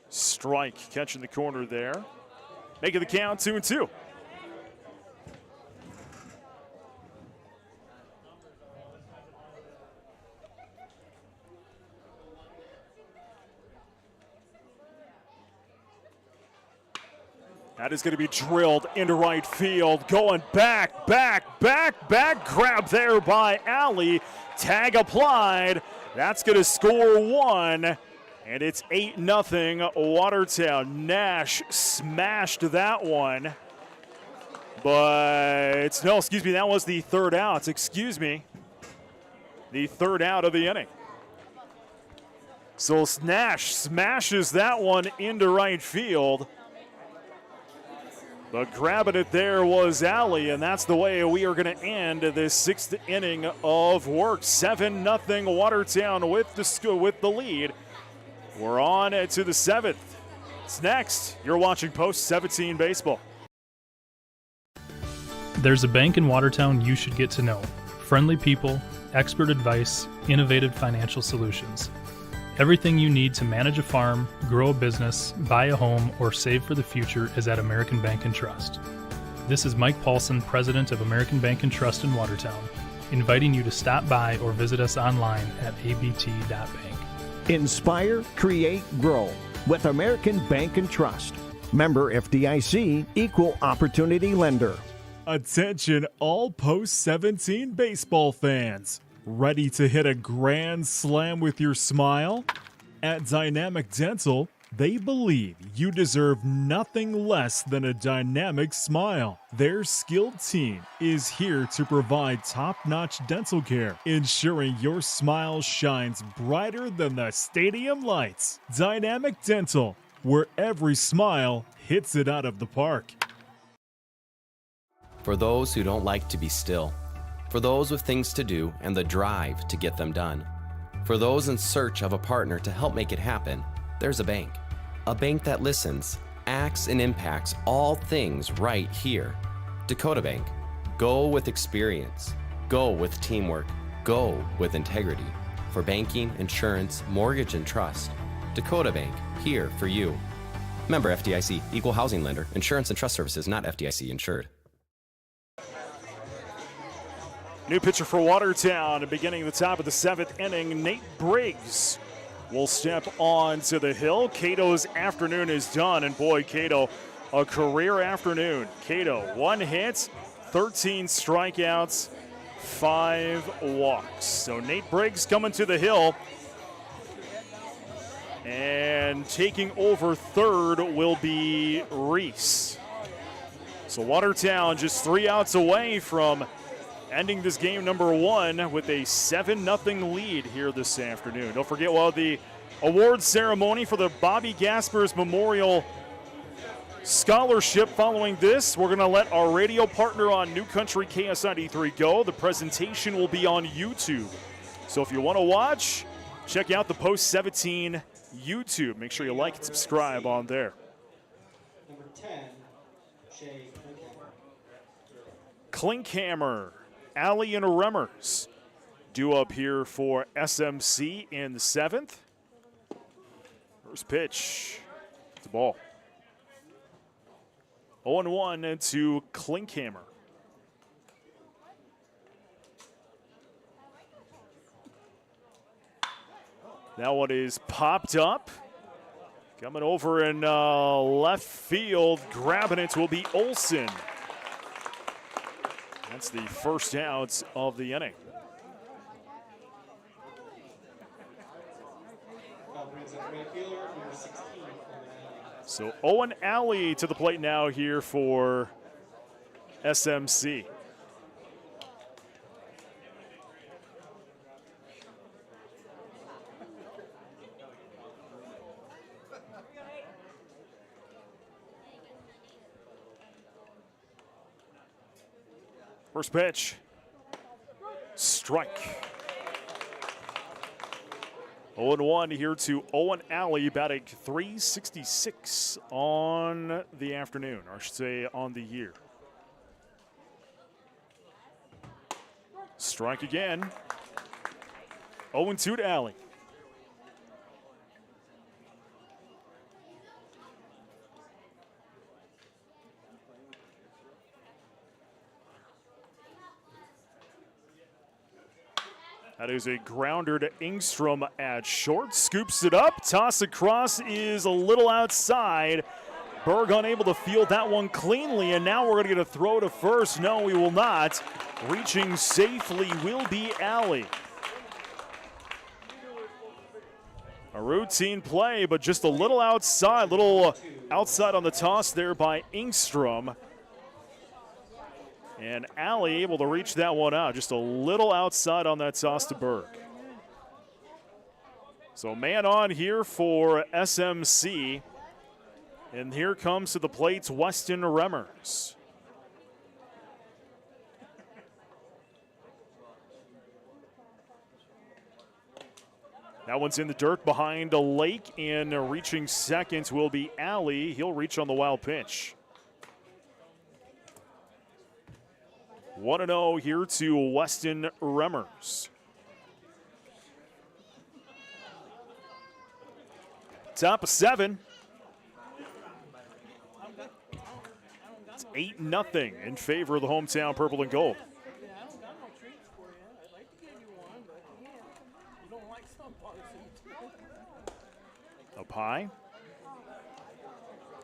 Strike catching the corner there. Making the count 2-2. That is going to be drilled into right field. Going back. Grab there by Alley. Tag applied. That's going to score 1. And it's 8-0 Watertown. Nash smashed that one. But, no, excuse me, that was the third out. Excuse me. The third out of the inning. So Nash smashes that one into right field. But grabbing it there was Alley, and that's the way we are going to end this sixth inning of work. 7-0 Watertown with the lead. We're on to the seventh. It's next. You're watching Post 17 Baseball. There's a bank in Watertown you should get to know. Friendly people, expert advice, innovative financial solutions. Everything you need to manage a farm, grow a business, buy a home, or save for the future is at American Bank & Trust. This is Mike Paulson, President of American Bank & Trust in Watertown, inviting you to stop by or visit us online at abt.bank. Inspire, create, grow with American Bank & Trust. Member FDIC, Equal Opportunity Lender. Attention all Post 17 baseball fans. Ready to hit a grand slam with your smile? At Dynamic Dental, they believe you deserve nothing less than a dynamic smile. Their skilled team is here to provide top-notch dental care, ensuring your smile shines brighter than the stadium lights. Dynamic Dental, where every smile hits it out of the park. For those who don't like to be still. For those with things to do and the drive to get them done. For those in search of a partner to help make it happen, there's a bank. A bank that listens, acts, and impacts all things right here. Dakota Bank. Go with experience. Go with teamwork. Go with integrity. For banking, insurance, mortgage, and trust. Dakota Bank, here for you. Member FDIC, Equal Housing Lender. Insurance and trust services not FDIC insured. New pitcher for Watertown, beginning the top of the seventh inning, Nate Briggs will step on to the hill. Cato's afternoon is done, and boy, Cato, a career afternoon. Cato, 1 hit, 13 strikeouts, 5 walks. So Nate Briggs coming to the hill, and taking over third will be Reese. So Watertown just 3 outs away from ending this game number 1 with a 7-0 lead here this afternoon. Don't forget, the award ceremony for the Bobby Gaspers Memorial Scholarship following this, we're going to let our radio partner on New Country KS93 go. The presentation will be on YouTube. So if you want to watch, check out the Post 17 YouTube. Make sure you like and subscribe on there. Number 10, Shay Klinkhammer. Alley and Remmers due up here for SMC in the 7th. First pitch, it's a ball. 0-1 to Klinkhammer. That one is popped up. Coming over in left field, grabbing it will be Olsen. That's the first out of the inning. So Owen Alley to the plate now here for SMC. First pitch, strike. 0-1 here to Owen Alley, batting .366 on the afternoon, or I should say on the year. Strike again. 0-2 to Alley. That is a grounder to Ingstrom at short. Scoops it up. Toss across is a little outside. Berg unable to field that one cleanly, and now we're going to get a throw to first. No, we will not. Reaching safely will be Alley. A routine play, but just a little outside on the toss there by Ingstrom. And Alley able to reach that one out, just a little outside on that toss to Berg. So man on here for SMC. And here comes to the plates Weston Remmers. That one's in the dirt behind a Lake, and reaching second will be Alley. He'll reach on the wild pitch. 1-0 here to Weston Remmers. Top of 7. It's 8-0 in favor of the hometown purple and gold. Up high.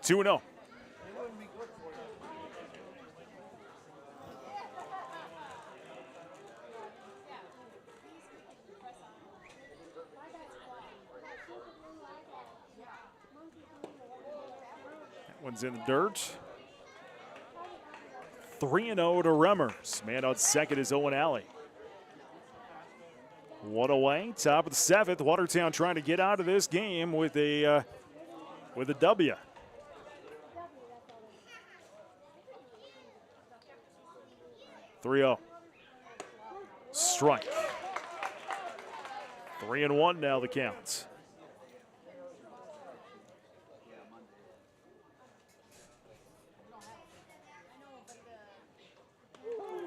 2-0. That one's in the dirt. 3-0 to Remmers. Man on second is Owen Alley. One away, top of the 7th. Watertown trying to get out of this game with a W. Strike. 3-1 now the count.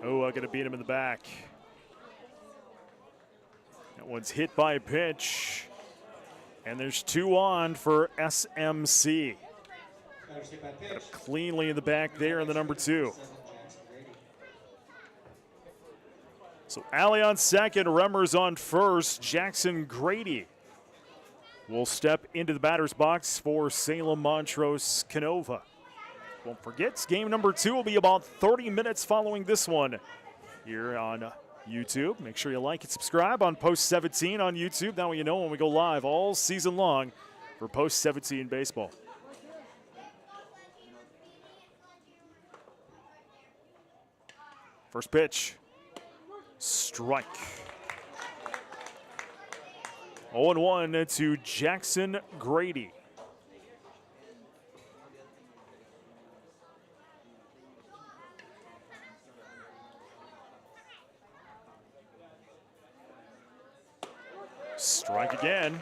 Oh, I'm going to beat him in the back. That one's hit by a pitch. And there's 2 on for SMC. Got him cleanly in the back there in the number 2. So Alley on second, Remmers on first. Jackson Grady will step into the batter's box for Salem, Montrose, Canova. Don't forget, game number 2 will be about 30 minutes following this one here on YouTube. Make sure you like and subscribe on Post 17 on YouTube. That way you know when we go live all season long for Post 17 baseball. First pitch. Strike. 0-1 to Jackson Grady. Strike again.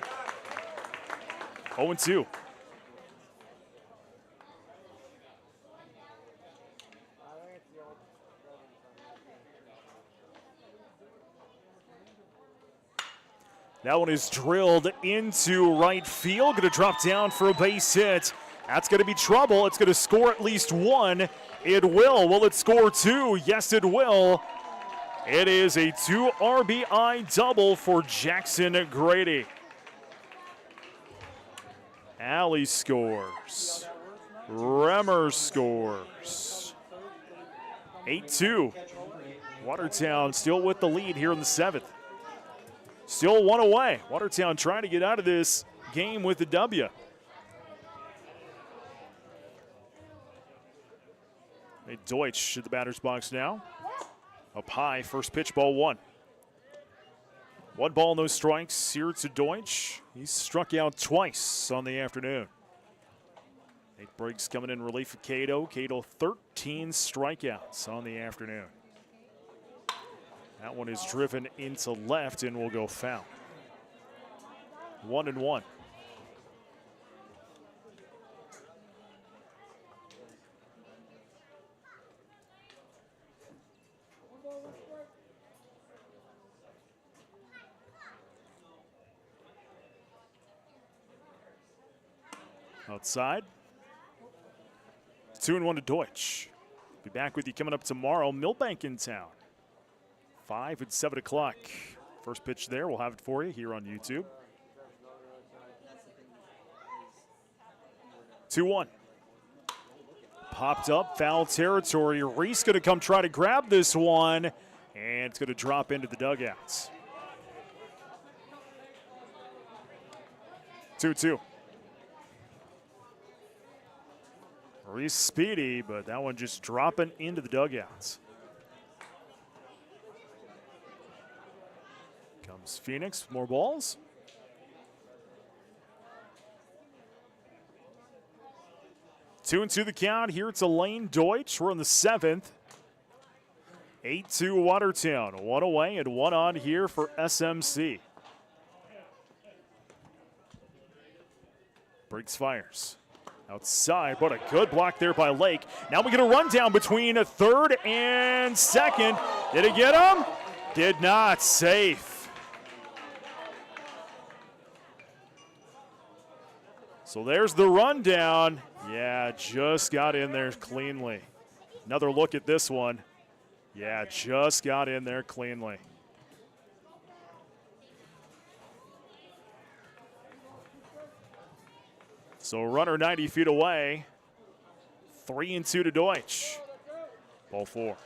0-2. That one is drilled into right field. Going to drop down for a base hit. That's going to be trouble. It's going to score at least 1. It will. Will it score 2? Yes, it will. It is a 2 RBI double for Jackson Grady. Alley scores. Remmers scores. 8-2. Watertown still with the lead here in the 7th. Still 1 away. Watertown trying to get out of this game with the W. Deutsch at the batter's box now. Up high, first pitch, ball 1. 1 ball, no strikes here to Deutsch. He's struck out twice on the afternoon. Nate Briggs coming in relief of Cato. Cato 13 strikeouts on the afternoon. That one is driven into left and will go foul. 1-1. Outside. 2-1 to Deutsch. Be back with you coming up tomorrow. Millbank in town. 5 at 7 o'clock. First pitch there. We'll have it for you here on YouTube. 2-1. Popped up, foul territory. Reese going to come try to grab this one, and it's going to drop into the dugouts. 2-2. Reese speedy, but that one just dropping into the dugouts. Comes Phoenix with more balls. Two and two the count. Here it's Elaine Deutsch. We're in the 7th. 8-2 Watertown. One away and one on here for SMC. Briggs fires. Outside, but a good block there by Lake. Now we get a rundown between a third and second. Did it get him? Did not. Safe. So there's the rundown. Yeah, just got in there cleanly. Another look at this one. Yeah, just got in there cleanly. So runner 90 feet away. 3-2 to Deutsch. Ball 4.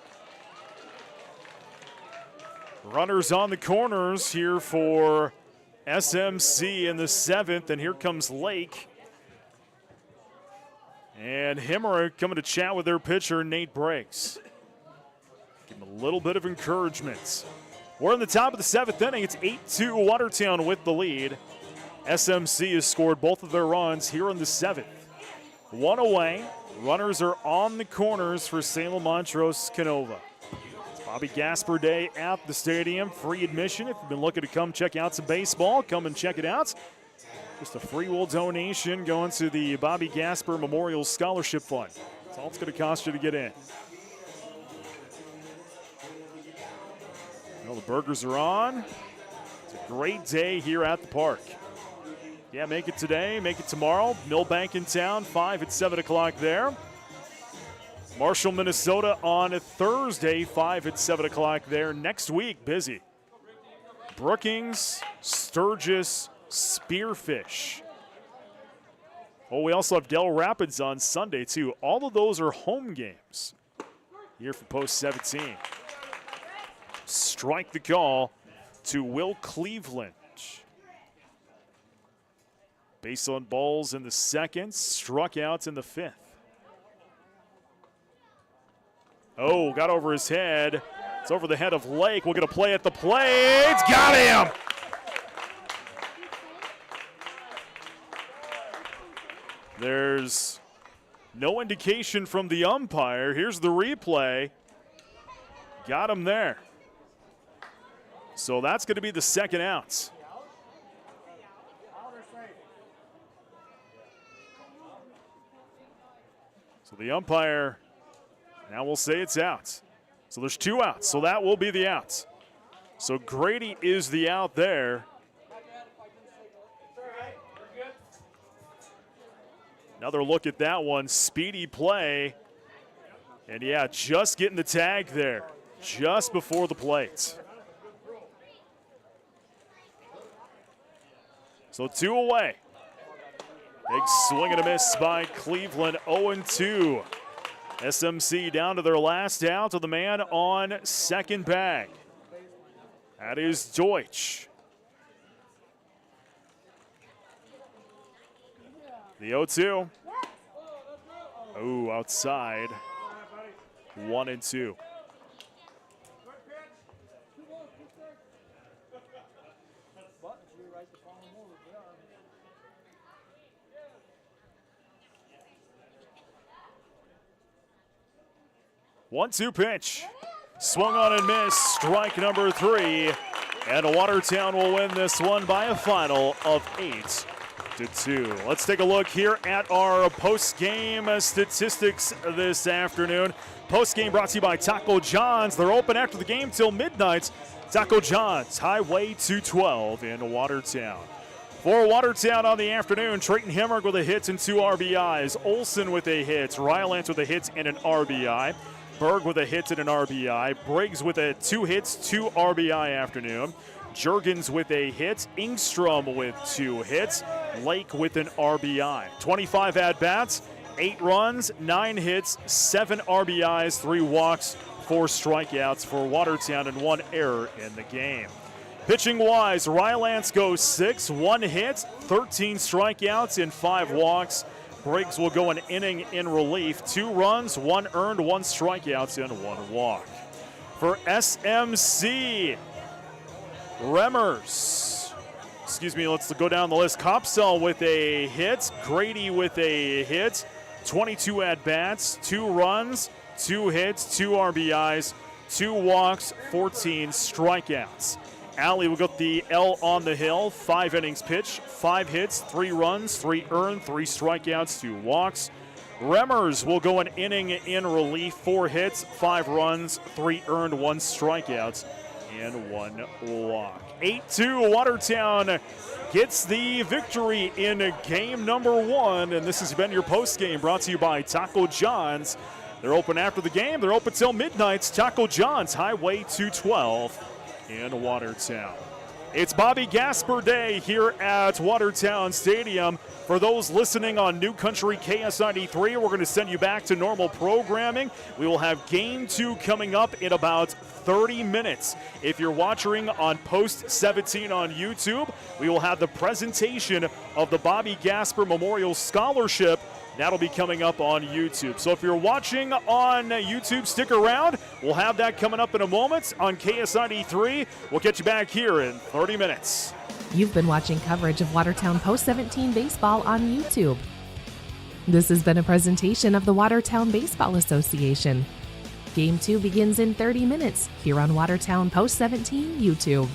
Runners on the corners here for SMC in the 7th, and here comes Lake. And Himmer coming to chat with their pitcher, Nate Briggs. Give him a little bit of encouragement. We're in the top of the 7th inning. It's 8-2 Watertown with the lead. SMC has scored both of their runs here in the 7th. One away. Runners are on the corners for Salem, Montrose, Canova. It's Bobby Gasper Day at the stadium. Free admission. If you've been looking to come check out some baseball, come and check it out. Just a free will donation going to the Bobby Gasper Memorial Scholarship Fund. That's all it's going to cost you to get in. Well, the burgers are on. It's a great day here at the park. Yeah, make it today, make it tomorrow. Millbank in town, 5 at 7 o'clock there. Marshall, Minnesota on a Thursday, 5 at 7 o'clock there. Next week, busy. Brookings, Sturgis, Spearfish. Oh, we also have Del Rapids on Sunday, too. All of those are home games here for Post 17. Strike the call to Will Cleveland. Base on balls in the 2nd, struck out in the 5th. Oh, got over his head. It's over the head of Lake. We'll get a play at the plate. Got him! There's no indication from the umpire. Here's the replay. Got him there. So that's going to be the 2nd out. So the umpire now will say it's out. So there's 2 outs, so that will be the out. So Grady is the out there. Another look at that one, speedy play. And yeah, just getting the tag there, just before the plate. So 2 away. Big swing and a miss by Cleveland, 0-2. SMC down to their last out with the man on 2nd bag. That is Deutsch. The 0-2. Oh, outside. 1-2. One-two pitch. Swung on and missed. Strike number 3. And Watertown will win this one by a final of 8-2. Let's take a look here at our post-game statistics this afternoon. Post-game brought to you by Taco John's. They're open after the game till midnight. Taco John's, Highway 212 in Watertown. For Watertown on the afternoon, Trayton Hemmerg with a hit and 2 RBIs. Olson with a hit. Rylance with a hit and an RBI. Berg with a hit and an RBI. Briggs with a 2 hits, 2 RBI afternoon. Juergens with a hit. Ingstrom with 2 hits. Lake with an RBI. 25 at-bats, 8 runs, 9 hits, 7 RBIs, 3 walks, 4 strikeouts for Watertown and 1 error in the game. Pitching-wise, Rylance goes 6, 1 hit, 13 strikeouts, and 5 walks. Briggs will go an inning in relief. 2 runs, 1 earned, 1 strikeouts, and 1 walk. For SMC, let's go down the list. Kopsell with a hit, Grady with a hit, 22 at-bats, 2 runs, 2 hits, 2 RBIs, 2 walks, 14 strikeouts. Alley will get the L on the hill, 5 innings pitched, 5 hits, 3 runs, 3 earned, 3 strikeouts, 2 walks. Remmers will go an inning in relief, 4 hits, 5 runs, 3 earned, 1 strikeouts, and 1 walk. 8-2, Watertown gets the victory in game number 1, and this has been your post game brought to you by Taco John's. They're open after the game. They're open till midnight. Taco John's, Highway 212 in Watertown. It's Bobby Gasper Day here at Watertown Stadium. For those listening on New Country KSID3, we're going to send you back to normal programming. We will have Game 2 coming up in about 30 minutes. If you're watching on Post 17 on YouTube, we will have the presentation of the Bobby Gasper Memorial Scholarship. That'll be coming up on YouTube. So if you're watching on YouTube, stick around. We'll have that coming up in a moment on KSID3. We'll get you back here in 30 minutes. You've been watching coverage of Watertown Post 17 baseball on YouTube. This has been a presentation of the Watertown Baseball Association. Game 2 begins in 30 minutes here on Watertown Post 17 YouTube.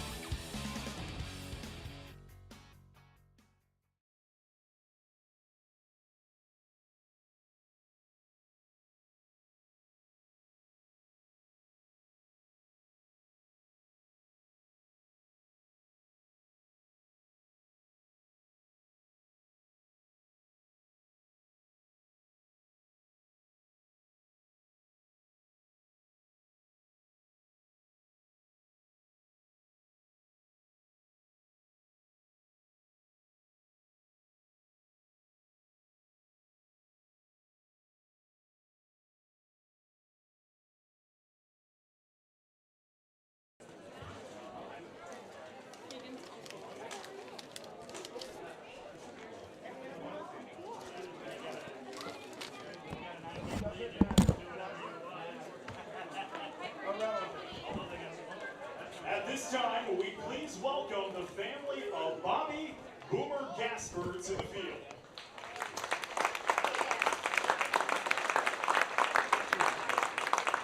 At this time, will we please welcome the family of Bobby Boomer Gasper to the field.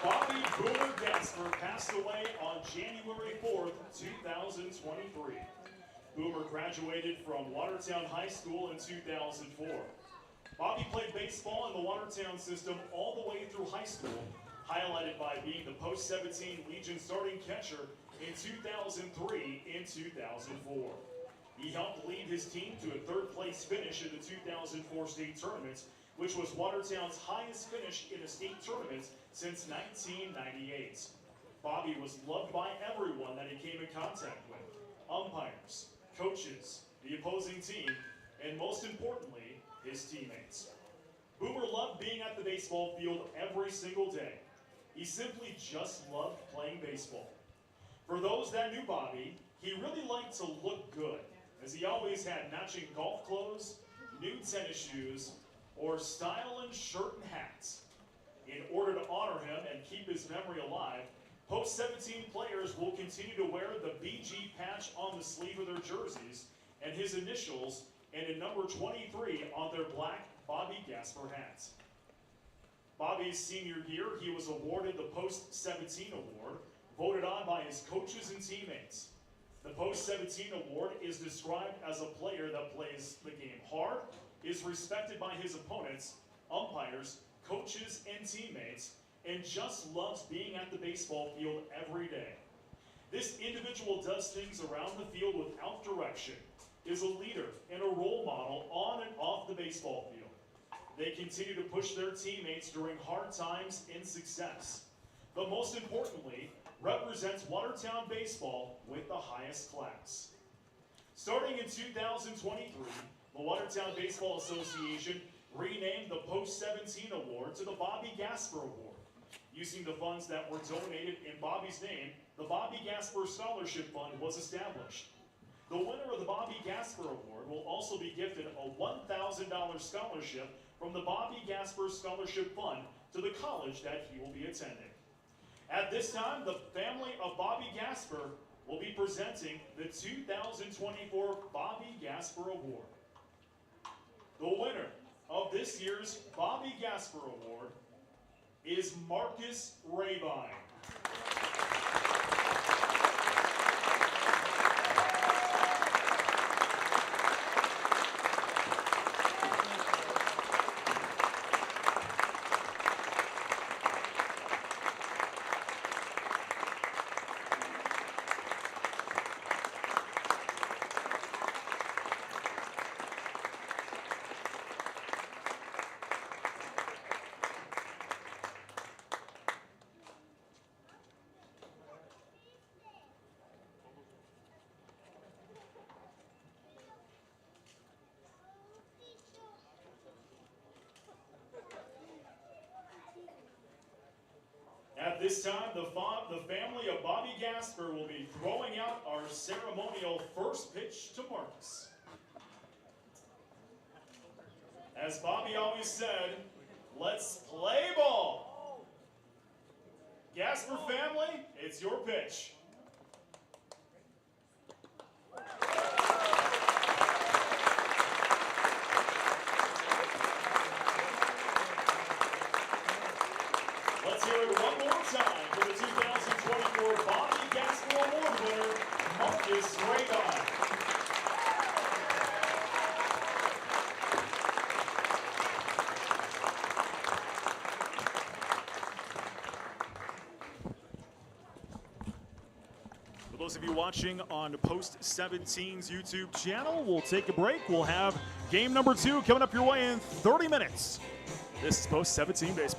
Bobby Boomer Gasper passed away on January 4th, 2023. Boomer graduated from Watertown High School in 2004. Bobby played baseball in the Watertown system all the way through high school, highlighted by being the post-17 Legion starting catcher in 2003 and 2004. He helped lead his team to a third-place finish in the 2004 state tournament, which was Watertown's highest finish in a state tournament since 1998. Bobby was loved by everyone that he came in contact with: umpires, coaches, the opposing team, and most importantly, his teammates. Boomer loved being at the baseball field every single day. He simply just loved playing baseball. For those that knew Bobby, he really liked to look good, as he always had matching golf clothes, new tennis shoes, or styling shirt and hats. In order to honor him and keep his memory alive, post-17 players will continue to wear the BG patch on the sleeve of their jerseys and his initials and a number 23 on their black Bobby Gasper hats. Bobby's senior year, he was awarded the Post-17 Award, voted on by his coaches and teammates. The Post-17 Award is described as a player that plays the game hard, is respected by his opponents, umpires, coaches, and teammates, and just loves being at the baseball field every day. This individual does things around the field without direction, is a leader and a role model on and off the baseball field. They continue to push their teammates during hard times and success, but most importantly, represents Watertown baseball with the highest class. Starting in 2023, the Watertown Baseball Association renamed the Post-17 Award to the Bobby Gasper Award. Using the funds that were donated in Bobby's name, the Bobby Gasper Scholarship Fund was established. The winner of the Bobby Gasper Award will also be gifted a $1,000 scholarship from the Bobby Gasper Scholarship Fund to the college that he will be attending. At this time, the family of Bobby Gasper will be presenting the 2024 Bobby Gasper Award. The winner of this year's Bobby Gasper Award is Marcus Rabine. At this time, the family of Bobby Gasper will be throwing out our ceremonial first pitch to Marcus. As Bobby always said, let's play ball. Gasper family, it's your pitch. Let's hear it one more time for the 2024 Bobby Gasper Award winner, Marcus Rabine. For those of you watching on Post 17's YouTube channel, we'll take a break. We'll have game number 2 coming up your way in 30 minutes. This is Post 17 Baseball.